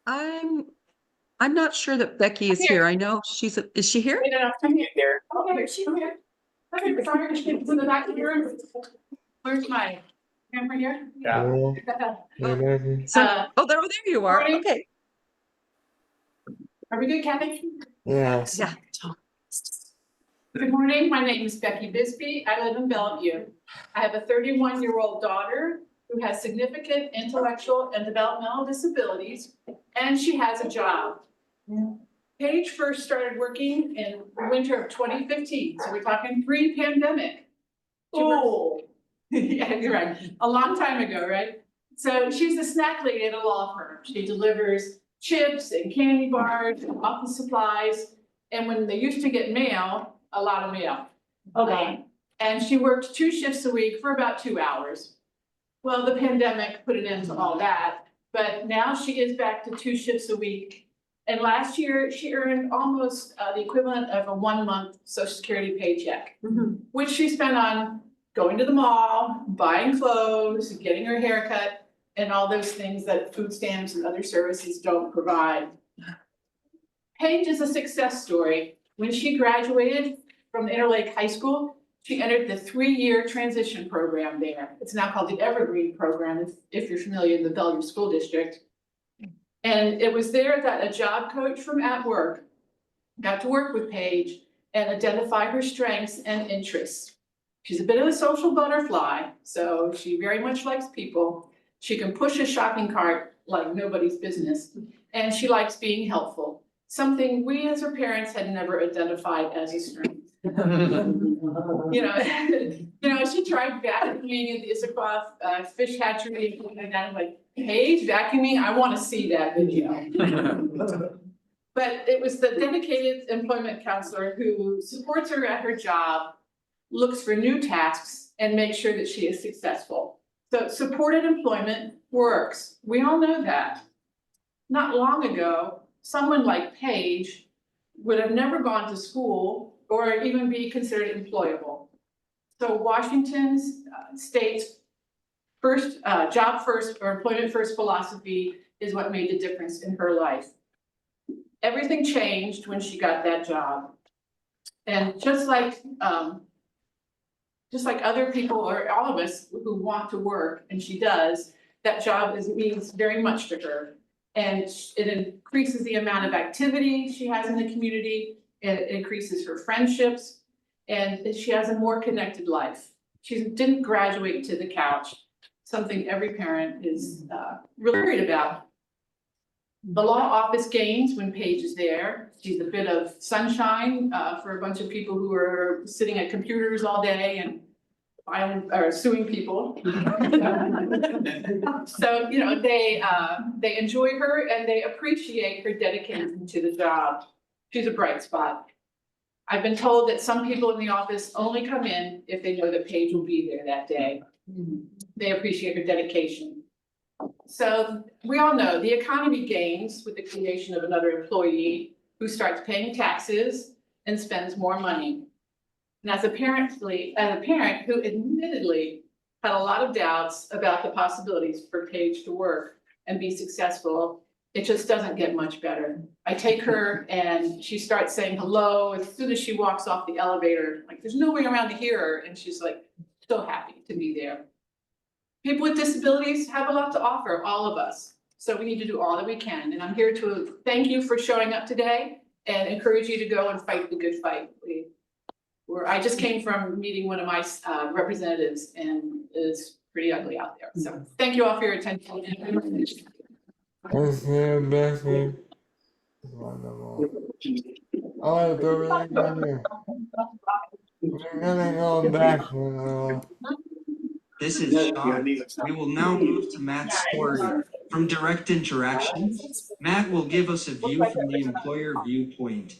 I'm not sure that Becky is here. I know is she here? I'm here. Oh, here she here. Okay, sorry, she's in the back of the room. Where's my camera here? Yeah. Hey, Becky. So, there you are. morning. Okay. Are we good, Kathy? Yeah. Yeah. Good morning, my name is Becky Bisbee. I live in Bellevue. I have a 31-year-old daughter who has significant intellectual and developmental disabilities, and she has a job. Paige first started working in the winter of 2015, so we're talking pre-pandemic. Oh, yeah, you're right. A long time ago, right? So she's a snack lady at a law firm. She delivers chips and candy bars and office supplies. And when they used to get mail, a lot of mail. Okay. And she worked 2 shifts a week for about 2 hours. Well, the pandemic put an end to all that, but now she is back to 2 shifts a week. And last year she earned almost the equivalent of a 1-month Social Security paycheck, which she spent on going to the mall, buying clothes, getting her hair cut, and all those things that food stamps and other services don't provide. Paige is a success story. When she graduated from Interlake High School, she entered the 3-year transition program there. It's now called the Evergreen Program, if you're familiar in the Bellevue School District. And it was there that a job coach from At Work got to work with Paige and identify her strengths and interests. She's a bit of a social butterfly, so she very much likes people. She can push a shopping cart like nobody's business, and she likes being helpful, something we as her parents had never identified as a strength. You know, she tried vacuuming at the Issaquah fish hatchery, and then I'm like, Paige, vacuuming, I want to see that video. But it was the dedicated employment counselor who supports her at her job, looks for new tasks, and makes sure that she is successful. So supported employment works. We all know that. Not long ago, someone like Paige would have never gone to school or even be considered employable. So Washington's state's first job first or employment first philosophy is what made the difference in her life. Everything changed when she got that job. And just like other people or all of us who want to work, and she does, that job means very much to her. And it increases the amount of activity she has in the community, it increases her friendships, and she has a more connected life. She didn't graduate to the couch, something every parent is really worried about. The law office gains when Paige is there. She's a bit of sunshine for a bunch of people who are sitting at computers all day and suing people. So, you know, they enjoy her and they appreciate her dedication to the job. She's a bright spot. I've been told that some people in the office only come in if they know that Paige will be there that day. They appreciate her dedication. So we all know the economy gains with the creation of another employee who starts paying taxes and spends more money. And as a parent who admittedly had a lot of doubts about the possibilities for Paige to work and be successful, it just doesn't get much better. I take her and she starts saying hello as soon as she walks off the elevator, like there's no way around to hear her, and she's like so happy to be there. People with disabilities have a lot to offer, all of us. So we need to do all that we can. And I'm here to thank you for showing up today and encourage you to go and fight the good fight. I just came from meeting one of my representatives, and it's pretty ugly out there. So thank you all for your attention. Okay, Becky. Wonderful. All right, Becky. We're gonna go back now. This is Sean. We will now move to Matt's story. From Direct Interactions, Matt will give us a view from the employer viewpoint.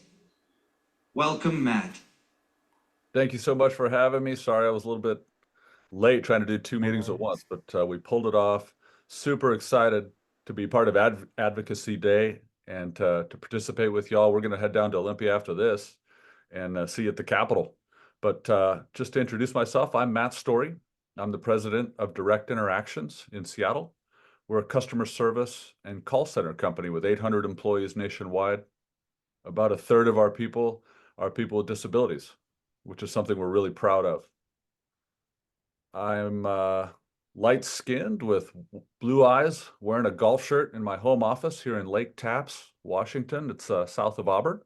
Welcome, Matt. Thank you so much for having me. Sorry, I was a little bit late trying to do two meetings at once, but we pulled it off. Super excited to be part of Advocacy Day and to participate with y'all. We're going to head down to Olympia after this and see you at the Capitol. But just to introduce myself, I'm Matt Story. I'm the president of Direct Interactions in Seattle. We're a customer service and call center company with 800 employees nationwide. About a third of our people are people with disabilities, which is something we're really proud of. I'm light-skinned with blue eyes, wearing a golf shirt in my home office here in Lake Tapps, Washington. It's south of Auburn.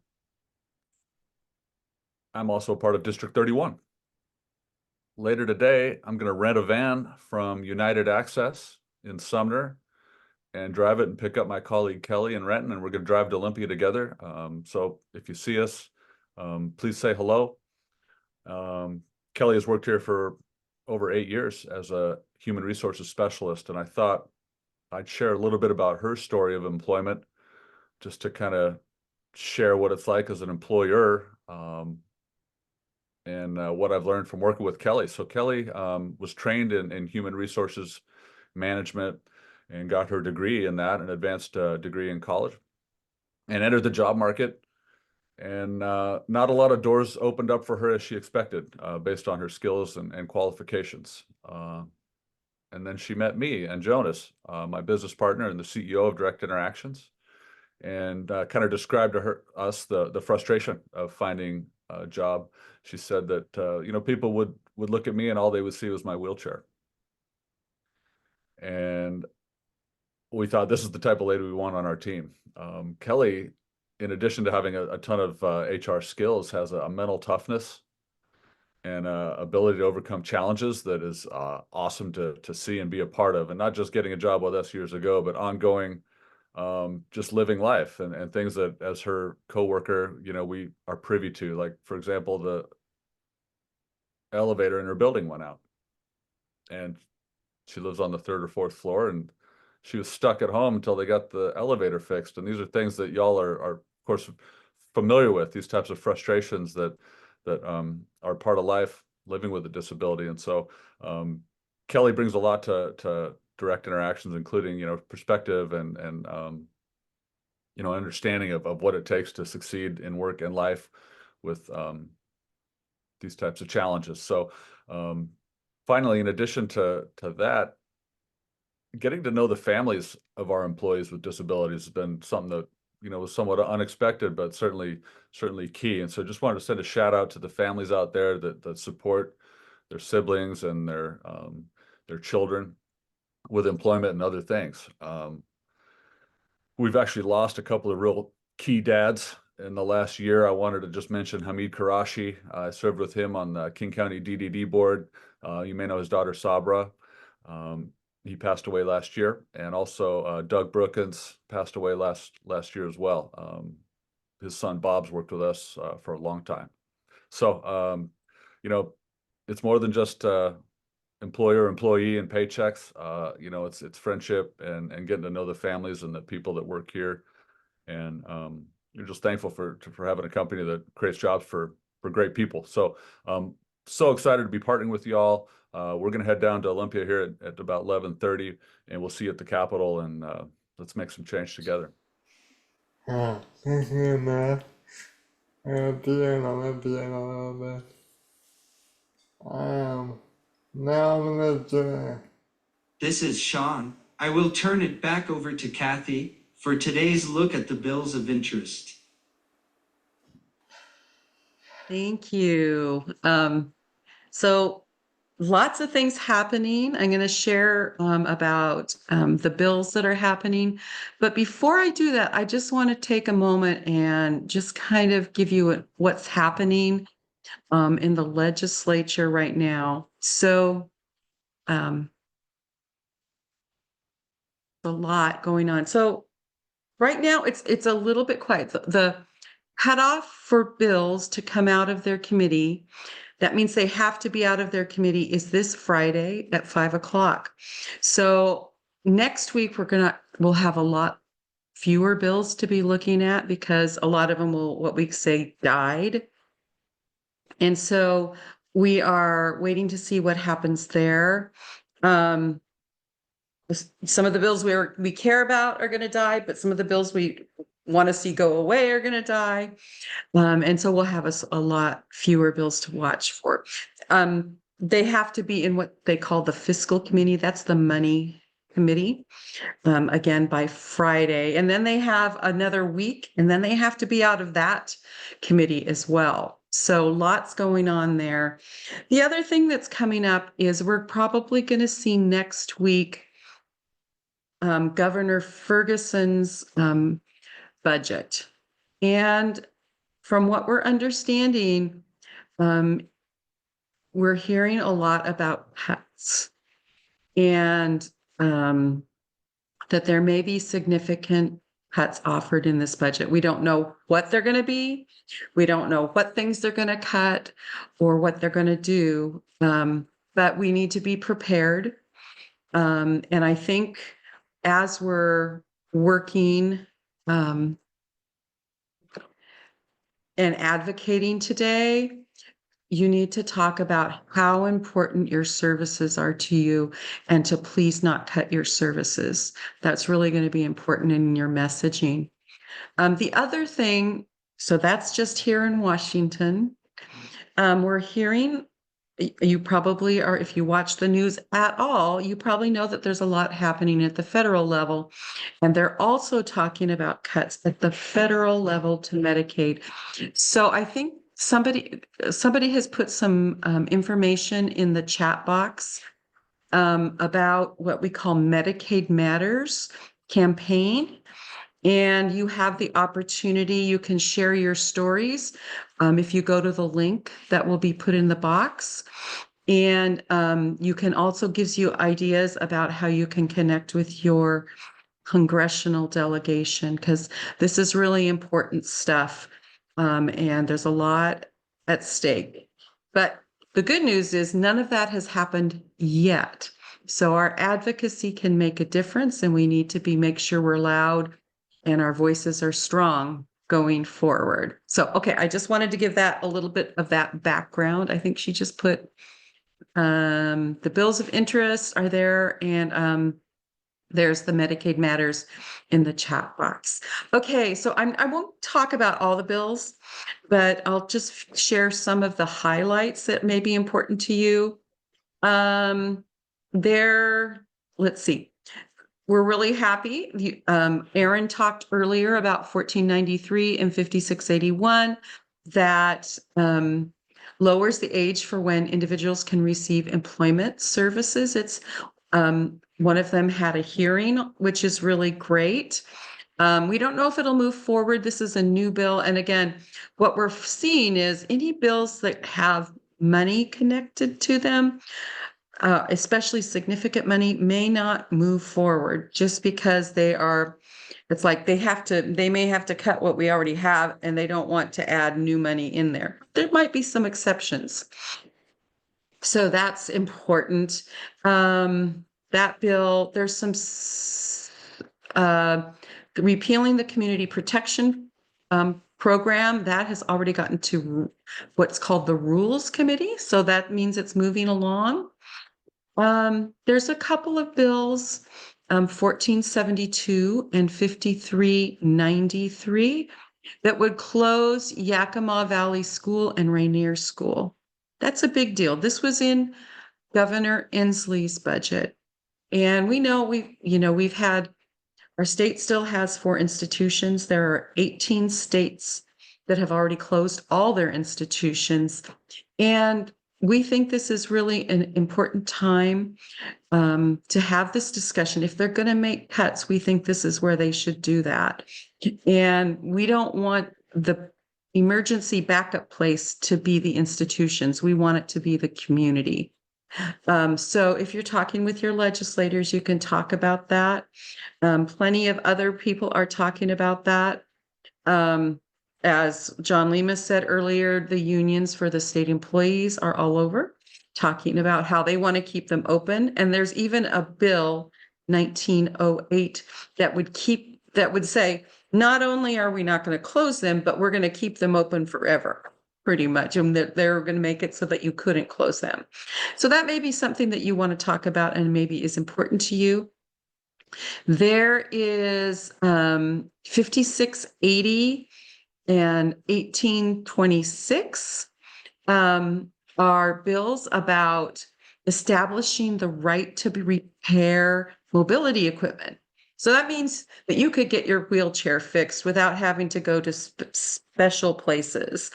I'm also part of District 31. Later today, I'm going to rent a van from United Access in Sumner and drive it and pick up my colleague Kelly in Renton, and we're going to drive to Olympia together. So if you see us, please say hello. Kelly has worked here for over 8 years as a human resources specialist, and I thought I'd share a little bit about her story of employment, just to kind of share what it's like as an employer, and what I've learned from working with Kelly. So Kelly was trained in human resources management and got her degree in that, an advanced degree in college, and entered the job market. And not a lot of doors opened up for her as she expected, based on her skills and qualifications. And then she met me and Jonas, my business partner and the CEO of Direct Interactions, and kind of described to us the frustration of finding a job. She said that people would look at me and all they would see was my wheelchair. And we thought, this is the type of lady we want on our team. Kelly, in addition to having a ton of HR skills, has a mental toughness and ability to overcome challenges that is awesome to see and be a part of. And not just getting a job with us years ago, but ongoing, just living life and things that, as her coworker, we are privy to. Like, for example, the elevator in her building went out, and she lives on the 3rd or 4th floor, and she was stuck at home until they got the elevator fixed. And these are things that y'all are of course familiar with, these types of frustrations that are part of life, living with a disability. And so Kelly brings a lot to Direct Interactions, including perspective and understanding of what it takes to succeed in work and life with these types of challenges. So finally, in addition to that, getting to know the families of our employees with disabilities has been something that was somewhat unexpected, but certainly key. And so just wanted to send a shout out to the families out there that support their siblings and their children with employment and other things. We've actually lost a couple of real key dads in the last year. I wanted to just mention Hamid Karashi. I served with him on the King County DDD board. You may know his daughter Sabra. He passed away last year, and also Doug Brookins passed away last year as well. His son Bob's worked with us for a long time. So it's more than just employer, employee, and paychecks. It's friendship and getting to know the families and the people that work here, and you're just thankful for having a company that creates jobs for great people. So so excited to be partnering with y'all. We're going to head down to Olympia here at about 11:30, and we'll see you at the Capitol, and let's make some change together. Yeah, thank you, Matt. I'll be in Olympia in a little bit. Now I'm gonna This is Sean. I will turn it back over to Kathy for today's look at the bills of interest. Thank you. So lots of things happening. I'm going to share about the bills that are happening. But before I do that, I just want to take a moment and just kind of give you what's happening in the legislature right now. So a lot going on. So right now it's a little bit quiet. The cutoff for bills to come out of their committee That means they have to be out of their committee is this Friday at 5 o'clock. So next week, we'll have a lot fewer bills to be looking at because a lot of them will, what we say, died. And so we are waiting to see what happens there. Some of the bills we care about are going to die, but some of the bills we want to see go away are going to die. And so we'll have a lot fewer bills to watch for. They have to be in what they call the fiscal committee. That's the money committee. Again, by Friday. And then they have another week, and then they have to be out of that committee as well. So lots going on there. The other thing that's coming up is we're probably going to see next week Governor Ferguson's budget. And from what we're understanding, we're hearing a lot about cuts and that there may be significant cuts offered in this budget. We don't know what they're going to be. We don't know what things they're going to cut or what they're going to do. But we need to be prepared. And I think as we're working and advocating today, you need to talk about how important your services are to you and to please not cut your services. That's really going to be important in your messaging. The other thing, so that's just here in Washington. We're hearing, you probably are, if you watch the news at all, you probably know that there's a lot happening at the federal level. And they're also talking about cuts at the federal level to Medicaid. So I think somebody has put some information in the chat box about what we call Medicaid Matters campaign. And you have the opportunity, you can share your stories if you go to the link that will be put in the box. And you can also gives you ideas about how you can connect with your congressional delegation, because this is really important stuff. And there's a lot at stake. But the good news is none of that has happened yet. So our advocacy can make a difference, and we need to make sure we're loud and our voices are strong going forward. So, okay, I just wanted to give that a little bit of that background. I think she just put the bills of interest are there, and there's the Medicaid Matters in the chat box. Okay, so I won't talk about all the bills, but I'll just share some of the highlights that may be important to you. Let's see. We're really happy. Aaron talked earlier about 1493 and 5681 that lowers the age for when individuals can receive employment services. It's one of them had a hearing, which is really great. We don't know if it'll move forward. This is a new bill. And again, what we're seeing is any bills that have money connected to them, especially significant money, may not move forward just because it's like they may have to cut what we already have, and they don't want to add new money in there. There might be some exceptions. So that's important. That bill, there's some repealing the community protection program that has already gotten to what's called the Rules Committee. So that means it's moving along. There's a couple of bills, 1472 and 5393, that would close Yakima Valley School and Rainier School. That's a big deal. This was in Governor Inslee's budget. And we know we've had, our state still has 4 institutions. There are 18 states that have already closed all their institutions. And we think this is really an important time to have this discussion. If they're going to make cuts, we think this is where they should do that. And we don't want the emergency backup place to be the institutions. We want it to be the community. So if you're talking with your legislators, you can talk about that. Plenty of other people are talking about that. as John Lemus said earlier, the unions for the state employees are all over talking about how they want to keep them open. And there's even a bill 1908 that would say, not only are we not going to close them, but we're going to keep them open forever, pretty much. And they're going to make it so that you couldn't close them. So that may be something that you want to talk about and maybe is important to you. There is 5680 and 1826 are bills about establishing the right to repair mobility equipment. So that means that you could get your wheelchair fixed without having to go to special places.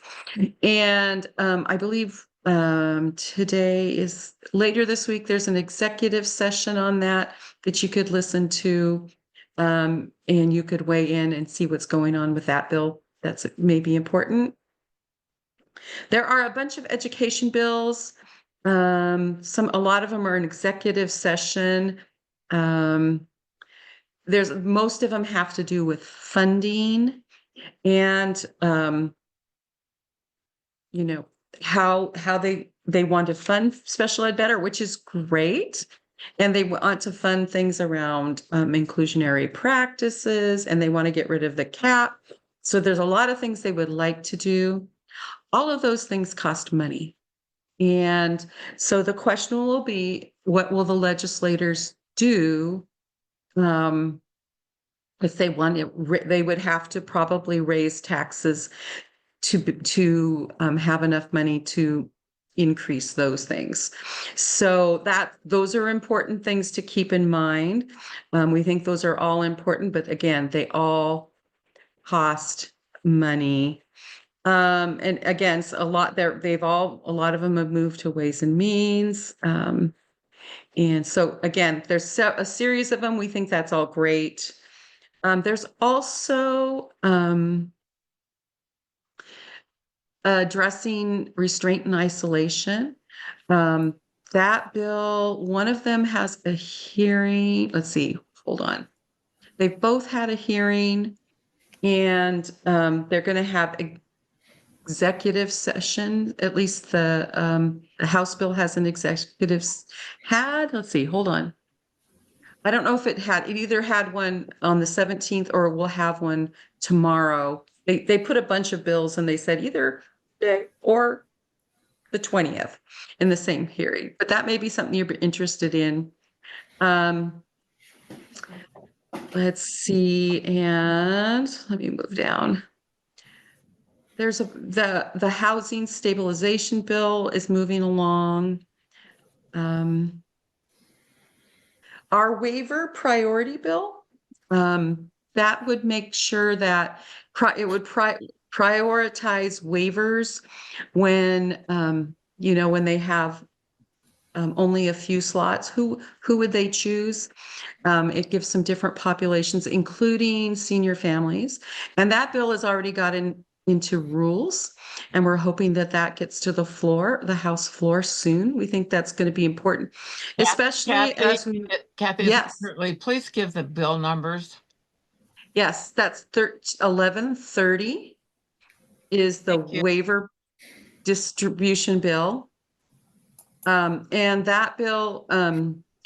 And I believe today is later this week, there's an executive session on that you could listen to, and you could weigh in and see what's going on with that bill. That's maybe important. There are a bunch of education bills. A lot of them are an executive session. Most of them have to do with funding and how they want to fund special ed better, which is great. And they want to fund things around inclusionary practices, and they want to get rid of the cap. So there's a lot of things they would like to do. All of those things cost money. And so the question will be, what will the legislators do? If they want it, they would have to probably raise taxes to have enough money to increase those things. So those are important things to keep in mind. We think those are all important, but again, they all cost money. And again, a lot of them have moved to Ways and Means. And so again, there's a series of them. We think that's all great. There's also addressing restraint and isolation. That bill, one of them has a hearing. Let's see, hold on. They've both had a hearing, and they're going to have executive session. At least the House bill has an executive let's see, hold on. I don't know if it either had one on the 17th or we'll have one tomorrow. They put a bunch of bills and they said either day or the 20th in the same hearing, but that may be something you're interested in. Let's see, and let me move down. There's the housing stabilization bill is moving along. Our waiver priority bill, that would make sure that it would prioritize waivers when, when they have only a few slots. Who would they choose? It gives some different populations, including senior families. And that bill has already gotten into rules, and we're hoping that gets to the House floor soon. We think that's going to be important, especially as we. Kathy, yes, please give the bill numbers. Yes, that's 1130 is the waiver distribution bill. And that bill,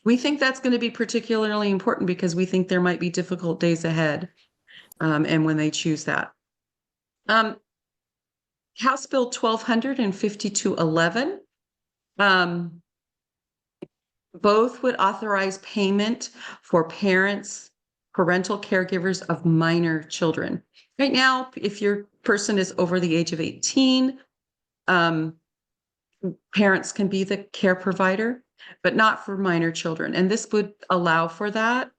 we think that's going to be particularly important because we think there might be difficult days ahead. And when they choose that. House Bill 1200 and 5211. Both would authorize payment for parental caregivers of minor children. Right now, if your person is over the age of 18, parents can be the care provider, but not for minor children. And this would allow for that.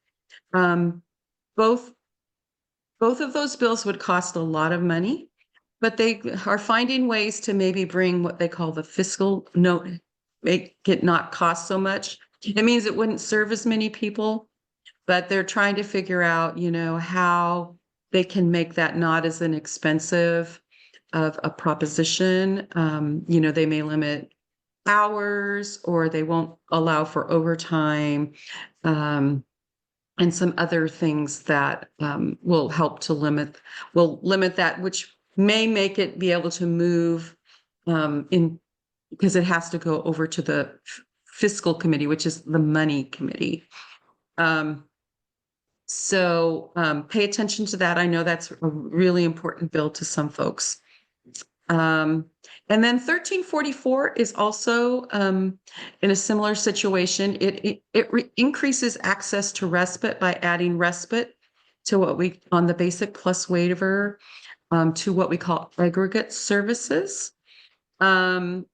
Both of those bills would cost a lot of money, but they are finding ways to maybe bring what they call the fiscal note, make it not cost so much. It means it wouldn't serve as many people, but they're trying to figure out, how they can make that not as an expensive of a proposition. They may limit hours, or they won't allow for overtime, and some other things that will help to limit that, which may make it be able to move in, because it has to go over to the fiscal committee, which is the money committee. So pay attention to that. I know that's a really important bill to some folks. And then 1344 is also in a similar situation. It increases access to respite by adding respite to what we, on the basic plus waiver, to what we call aggregate services. And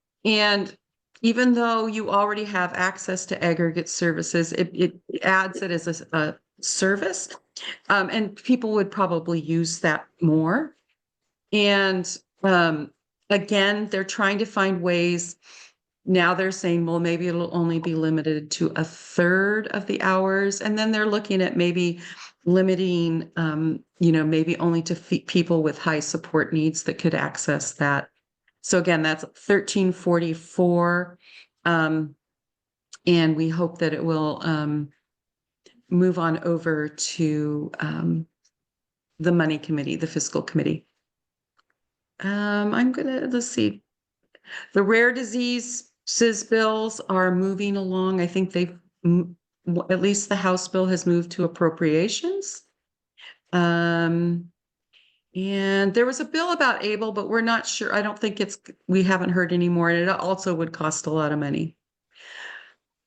even though you already have access to aggregate services, it adds it as a service. And people would probably use that more. And again, they're trying to find ways. Now they're saying, well, maybe it'll only be limited to a third of the hours. And then they're looking at maybe limiting, maybe only to people with high support needs that could access that. So again, that's 1344. And we hope that it will move on over to the money committee, the fiscal committee. Let's see. The rare diseases bills are moving along. I think they've, at least the House bill has moved to appropriations. And there was a bill about ABLE, but we're not sure. I don't think we haven't heard any more. And it also would cost a lot of money.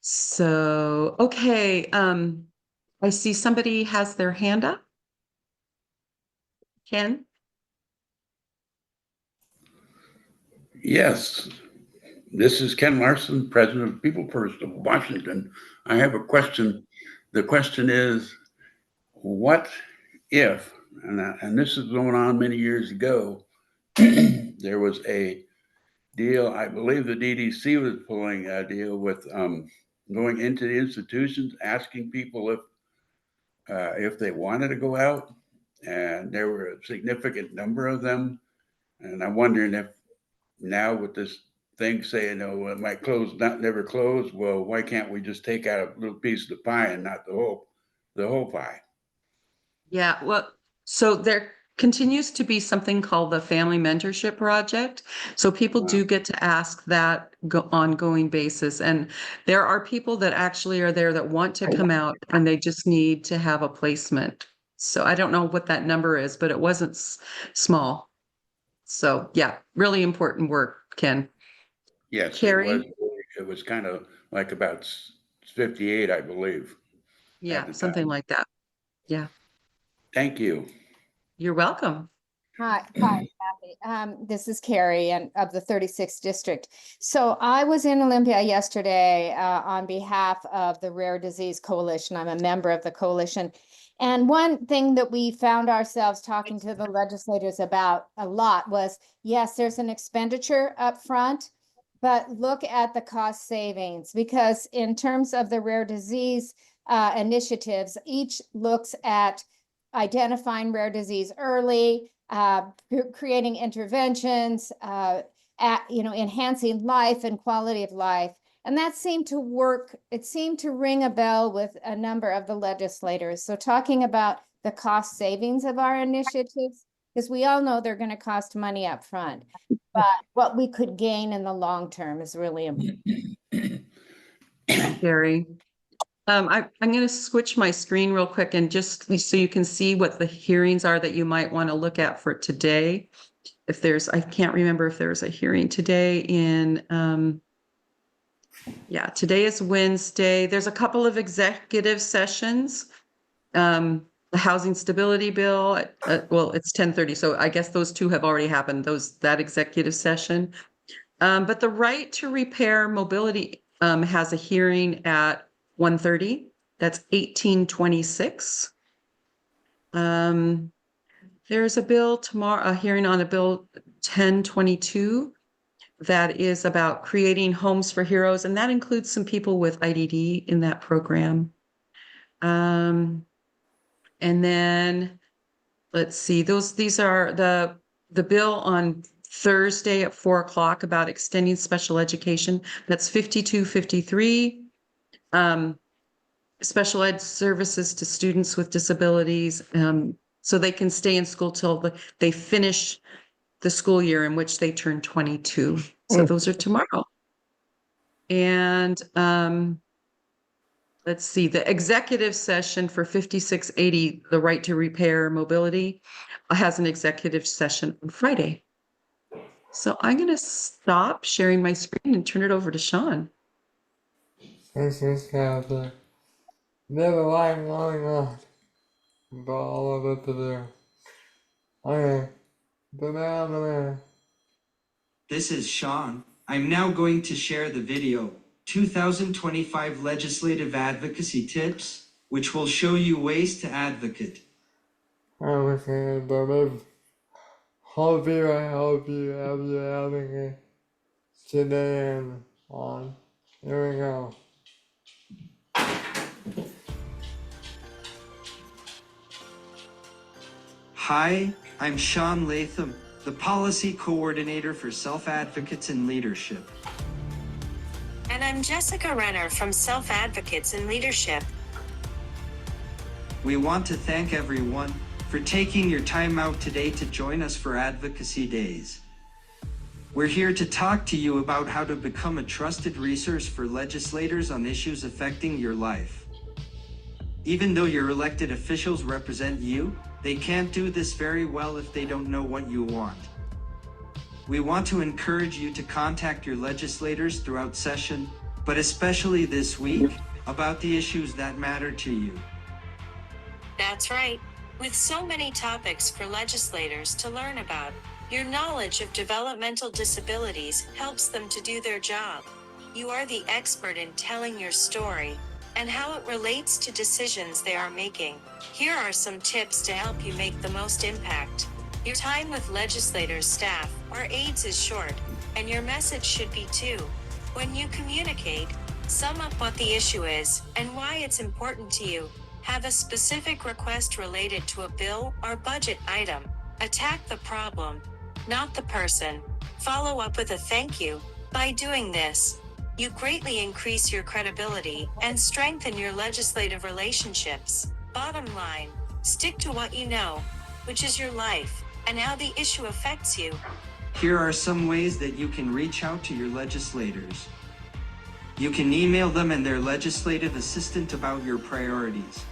So, okay. I see somebody has their hand up. Ken? Yes, this is Ken Larson, President of People First of Washington. I have a question. The question is, what if, and this is going on many years ago, there was a deal, I believe the DDC was pulling a deal with going into the institutions, asking people if they wanted to go out, and there were a significant number of them. And I'm wondering if now with this thing saying, oh, it might close, never close. Well, why can't we just take out a little piece of the pie and not the whole pie? Yeah, well, so there continues to be something called the Family Mentorship Project. So people do get to ask that ongoing basis. And there are people that actually are there that want to come out and they just need to have a placement. So I don't know what that number is, but it wasn't small. So yeah, really important work, Ken. Yes, Carrie? it was kind of like about 58, I believe. Yeah, something like that. Yeah. Thank you. You're welcome. Hi, Kathy. This is Carrie and of the 36th district. So I was in Olympia yesterday on behalf of the Rare Disease Coalition. I'm a member of the coalition. And one thing that we found ourselves talking to the legislators about a lot was, yes, there's an expenditure up front, but look at the cost savings, because in terms of the rare disease initiatives, each looks at identifying rare disease early, creating interventions, enhancing life and quality of life. And that seemed to work. It seemed to ring a bell with a number of the legislators. So talking about the cost savings of our initiatives, because we all know they're going to cost money up front, but what we could gain in the long term is really important. Gary. I'm going to switch my screen real quick and just so you can see what the hearings are that you might want to look at for today. I can't remember if there's a hearing today today is Wednesday. There's a couple of executive sessions. The housing stability bill, it's 10:30. So I guess those two have already happened, that executive session. But the right to repair mobility has a hearing at 1:30. That's 1826. There's a bill tomorrow, a hearing on a bill 1022 that is about creating homes for heroes, and that includes some people with IDD in that program. And then let's see, these are the bill on Thursday at 4:00 about extending special education. That's 5253. Special ed services to students with disabilities, so they can stay in school till they finish the school year in which they turn 22. So those are tomorrow. And let's see, the executive session for 5680, the right to repair mobility, has an executive session on Friday. So I'm going to stop sharing my screen and turn it over to Sean. This is Kathy. There's a lot going on, but all of it to do. Okay, the This is Sean. I'm now going to share the video, 2025 Legislative Advocacy Tips, which will show you ways to advocate. Okay, but hope you have you having it today and on. Here we go. Hi, I'm Sean Latham, the Policy Coordinator for Self-Advocates in Leadership. And I'm Jessica Renner from Self Advocates in Leadership. We want to thank everyone for taking your time out today to join us for Advocacy Days. We're here to talk to you about how to become a trusted resource for legislators on issues affecting your life. Even though your elected officials represent you, they can't do this very well if they don't know what you want. We want to encourage you to contact your legislators throughout session, but especially this week, about the issues that matter to you. That's right. With so many topics for legislators to learn about, your knowledge of developmental disabilities helps them to do their job. You are the expert in telling your story and how it relates to decisions they are making. Here are some tips to help you make the most impact. Your time with legislators, staff, or aides is short, and your message should be too. When you communicate, sum up what the issue is and why it's important to you. Have a specific request related to a bill or budget item. Attack the problem, not the person. Follow up with a thank you. By doing this, you greatly increase your credibility and strengthen your legislative relationships. Bottom line, stick to what you know, which is your life, and how the issue affects you. Here are some ways that you can reach out to your legislators. You can email them and their legislative assistant about your priorities.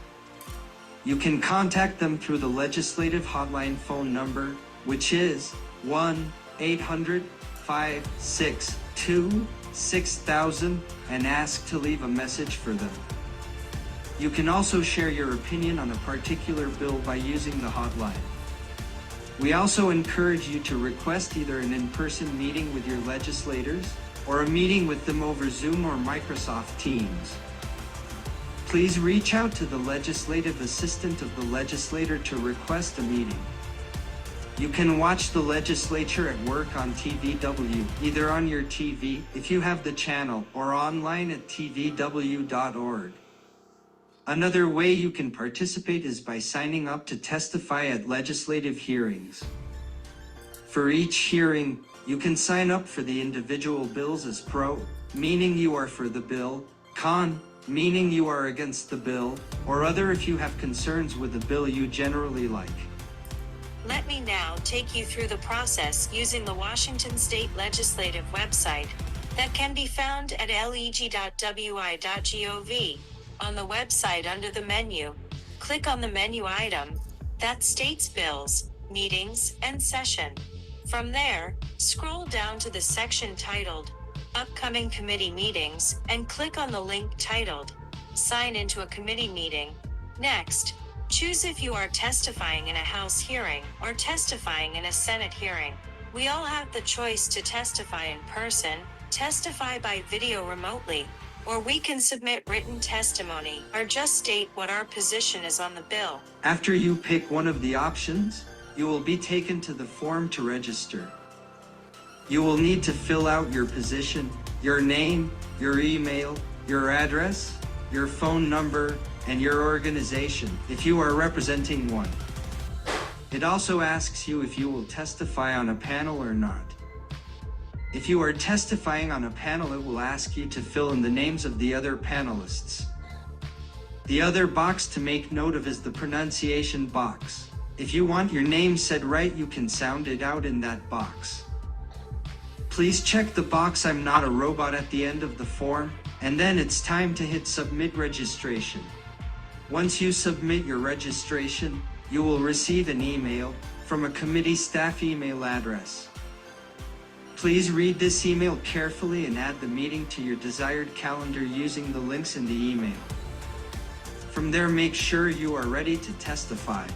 You can contact them through the legislative hotline phone number, which is 1-800-562-6000, and ask to leave a message for them. You can also share your opinion on a particular bill by using the hotline. We also encourage you to request either an in-person meeting with your legislators or a meeting with them over Zoom or Microsoft Teams. Please reach out to the legislative assistant of the legislator to request a meeting. You can watch the legislature at work on TVW, either on your TV, if you have the channel, or online at tvw.org. Another way you can participate is by signing up to testify at legislative hearings. For each hearing, you can sign up for the individual bills as pro, meaning you are for the bill, con, meaning you are against the bill, or other if you have concerns with the bill you generally like. Let me now take you through the process using the Washington State Legislative website that can be found at leg.wi.gov. On the website, under the menu, click on the menu item that states Bills, Meetings, and Session. From there, scroll down to the section titled Upcoming Committee Meetings and click on the link titled Sign into a Committee Meeting. Next, choose if you are testifying in a House hearing or testifying in a Senate hearing. We all have the choice to testify in person, testify by video remotely, or we can submit written testimony or just state what our position is on the bill. After you pick one of the options, you will be taken to the form to register. You will need to fill out your position, your name, your email, your address, your phone number, and your organization, if you are representing one. It also asks you if you will testify on a panel or not. If you are testifying on a panel, it will ask you to fill in the names of the other panelists. The other box to make note of is the pronunciation box. If you want your name said right, you can sound it out in that box. Please check the box "I'm not a robot" at the end of the form, and then it's time to hit submit registration. Once you submit your registration, you will receive an email from a committee staff email address. Please read this email carefully and add the meeting to your desired calendar using the links in the email. From there, make sure you are ready to testify.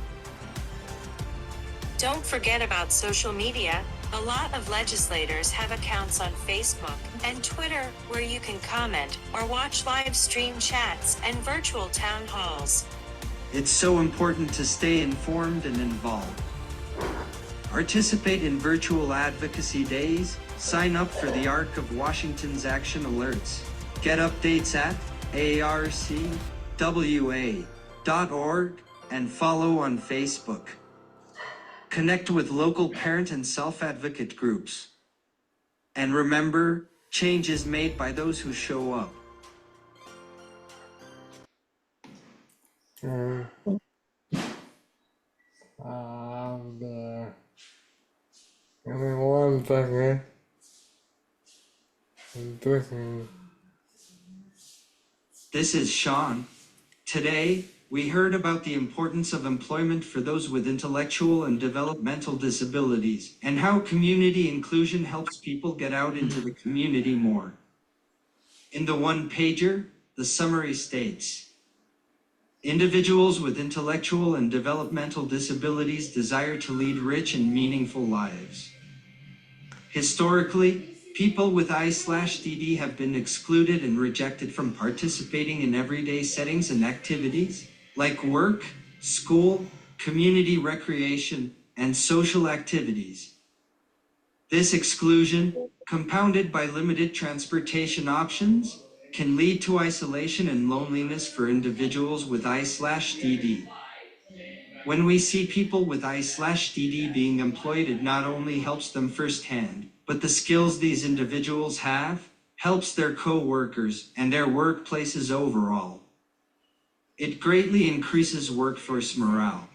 Don't forget about social media. A lot of legislators have accounts on Facebook and Twitter where you can comment or watch live stream chats and virtual town halls. It's so important to stay informed and involved. Participate in virtual advocacy days, sign up for the ARC of Washington's action alerts, get updates at arcwa.org, and follow on Facebook. Connect with local parent and self-advocate groups. And remember, change is made by those who show up. Give me 1 second. I'm looking. This is Sean. Today, we heard about the importance of employment for those with intellectual and developmental disabilities, and how community inclusion helps people get out into the community more. In the one-pager, the summary states, individuals with intellectual and developmental disabilities desire to lead rich and meaningful lives. Historically, people with I/DD have been excluded and rejected from participating in everyday settings and activities like work, school, community recreation, and social activities. This exclusion, compounded by limited transportation options, can lead to isolation and loneliness for individuals with I/DD. When we see people with I/DD being employed, it not only helps them firsthand, but the skills these individuals have helps their co-workers and their workplaces overall. It greatly increases workforce morale.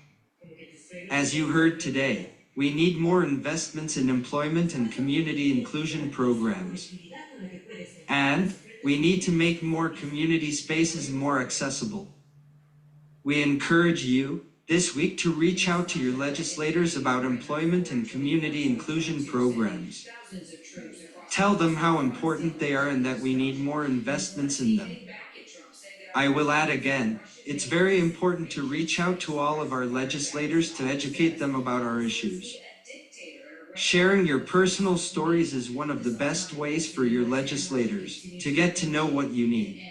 As you heard today, we need more investments in employment and community inclusion programs. And we need to make more community spaces more accessible. We encourage you this week to reach out to your legislators about employment and community inclusion programs. Tell them how important they are and that we need more investments in them. I will add again, it's very important to reach out to all of our legislators to educate them about our issues. Sharing your personal stories is one of the best ways for your legislators to get to know what you need.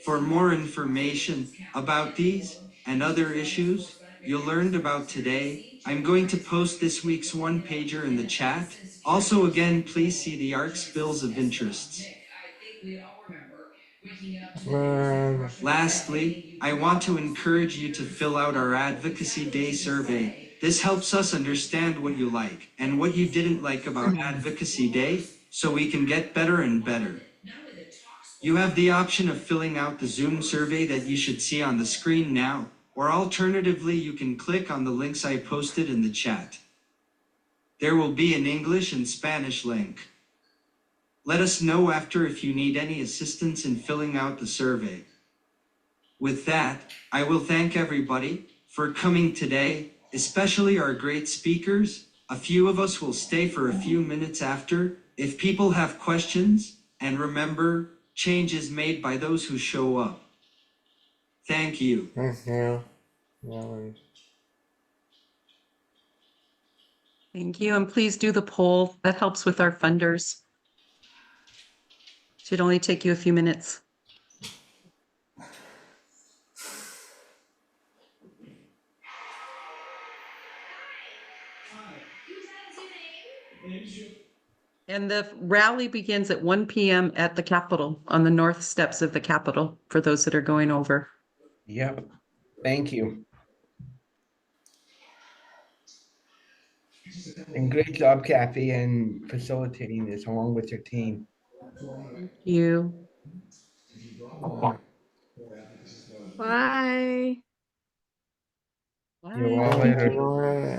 For more information about these and other issues you learned about today, I'm going to post this week's one-pager in the chat. Also, again, please see the ARC's bills of interests. Lastly, I want to encourage you to fill out our Advocacy Day survey. This helps us understand what you like and what you didn't like about Advocacy Day, so we can get better and better. You have the option of filling out the Zoom survey that you should see on the screen now, or alternatively, you can click on the links I posted in the chat. There will be an English and Spanish link. Let us know after if you need any assistance in filling out the survey. With that, I will thank everybody for coming today, especially our great speakers. A few of us will stay for a few minutes after, if people have questions, and remember, change is made by those who show up. Thank you. Thank you. No worries. Thank you. And please do the poll. That helps with our funders. Should only take you a few minutes. And the rally begins at 1 p.m. at the Capitol, on the north steps of the Capitol, for those that are going over. Yep. Thank you. And great job, Kathy, in facilitating this along with your team. Thank you. Bye. See you all later. Bye.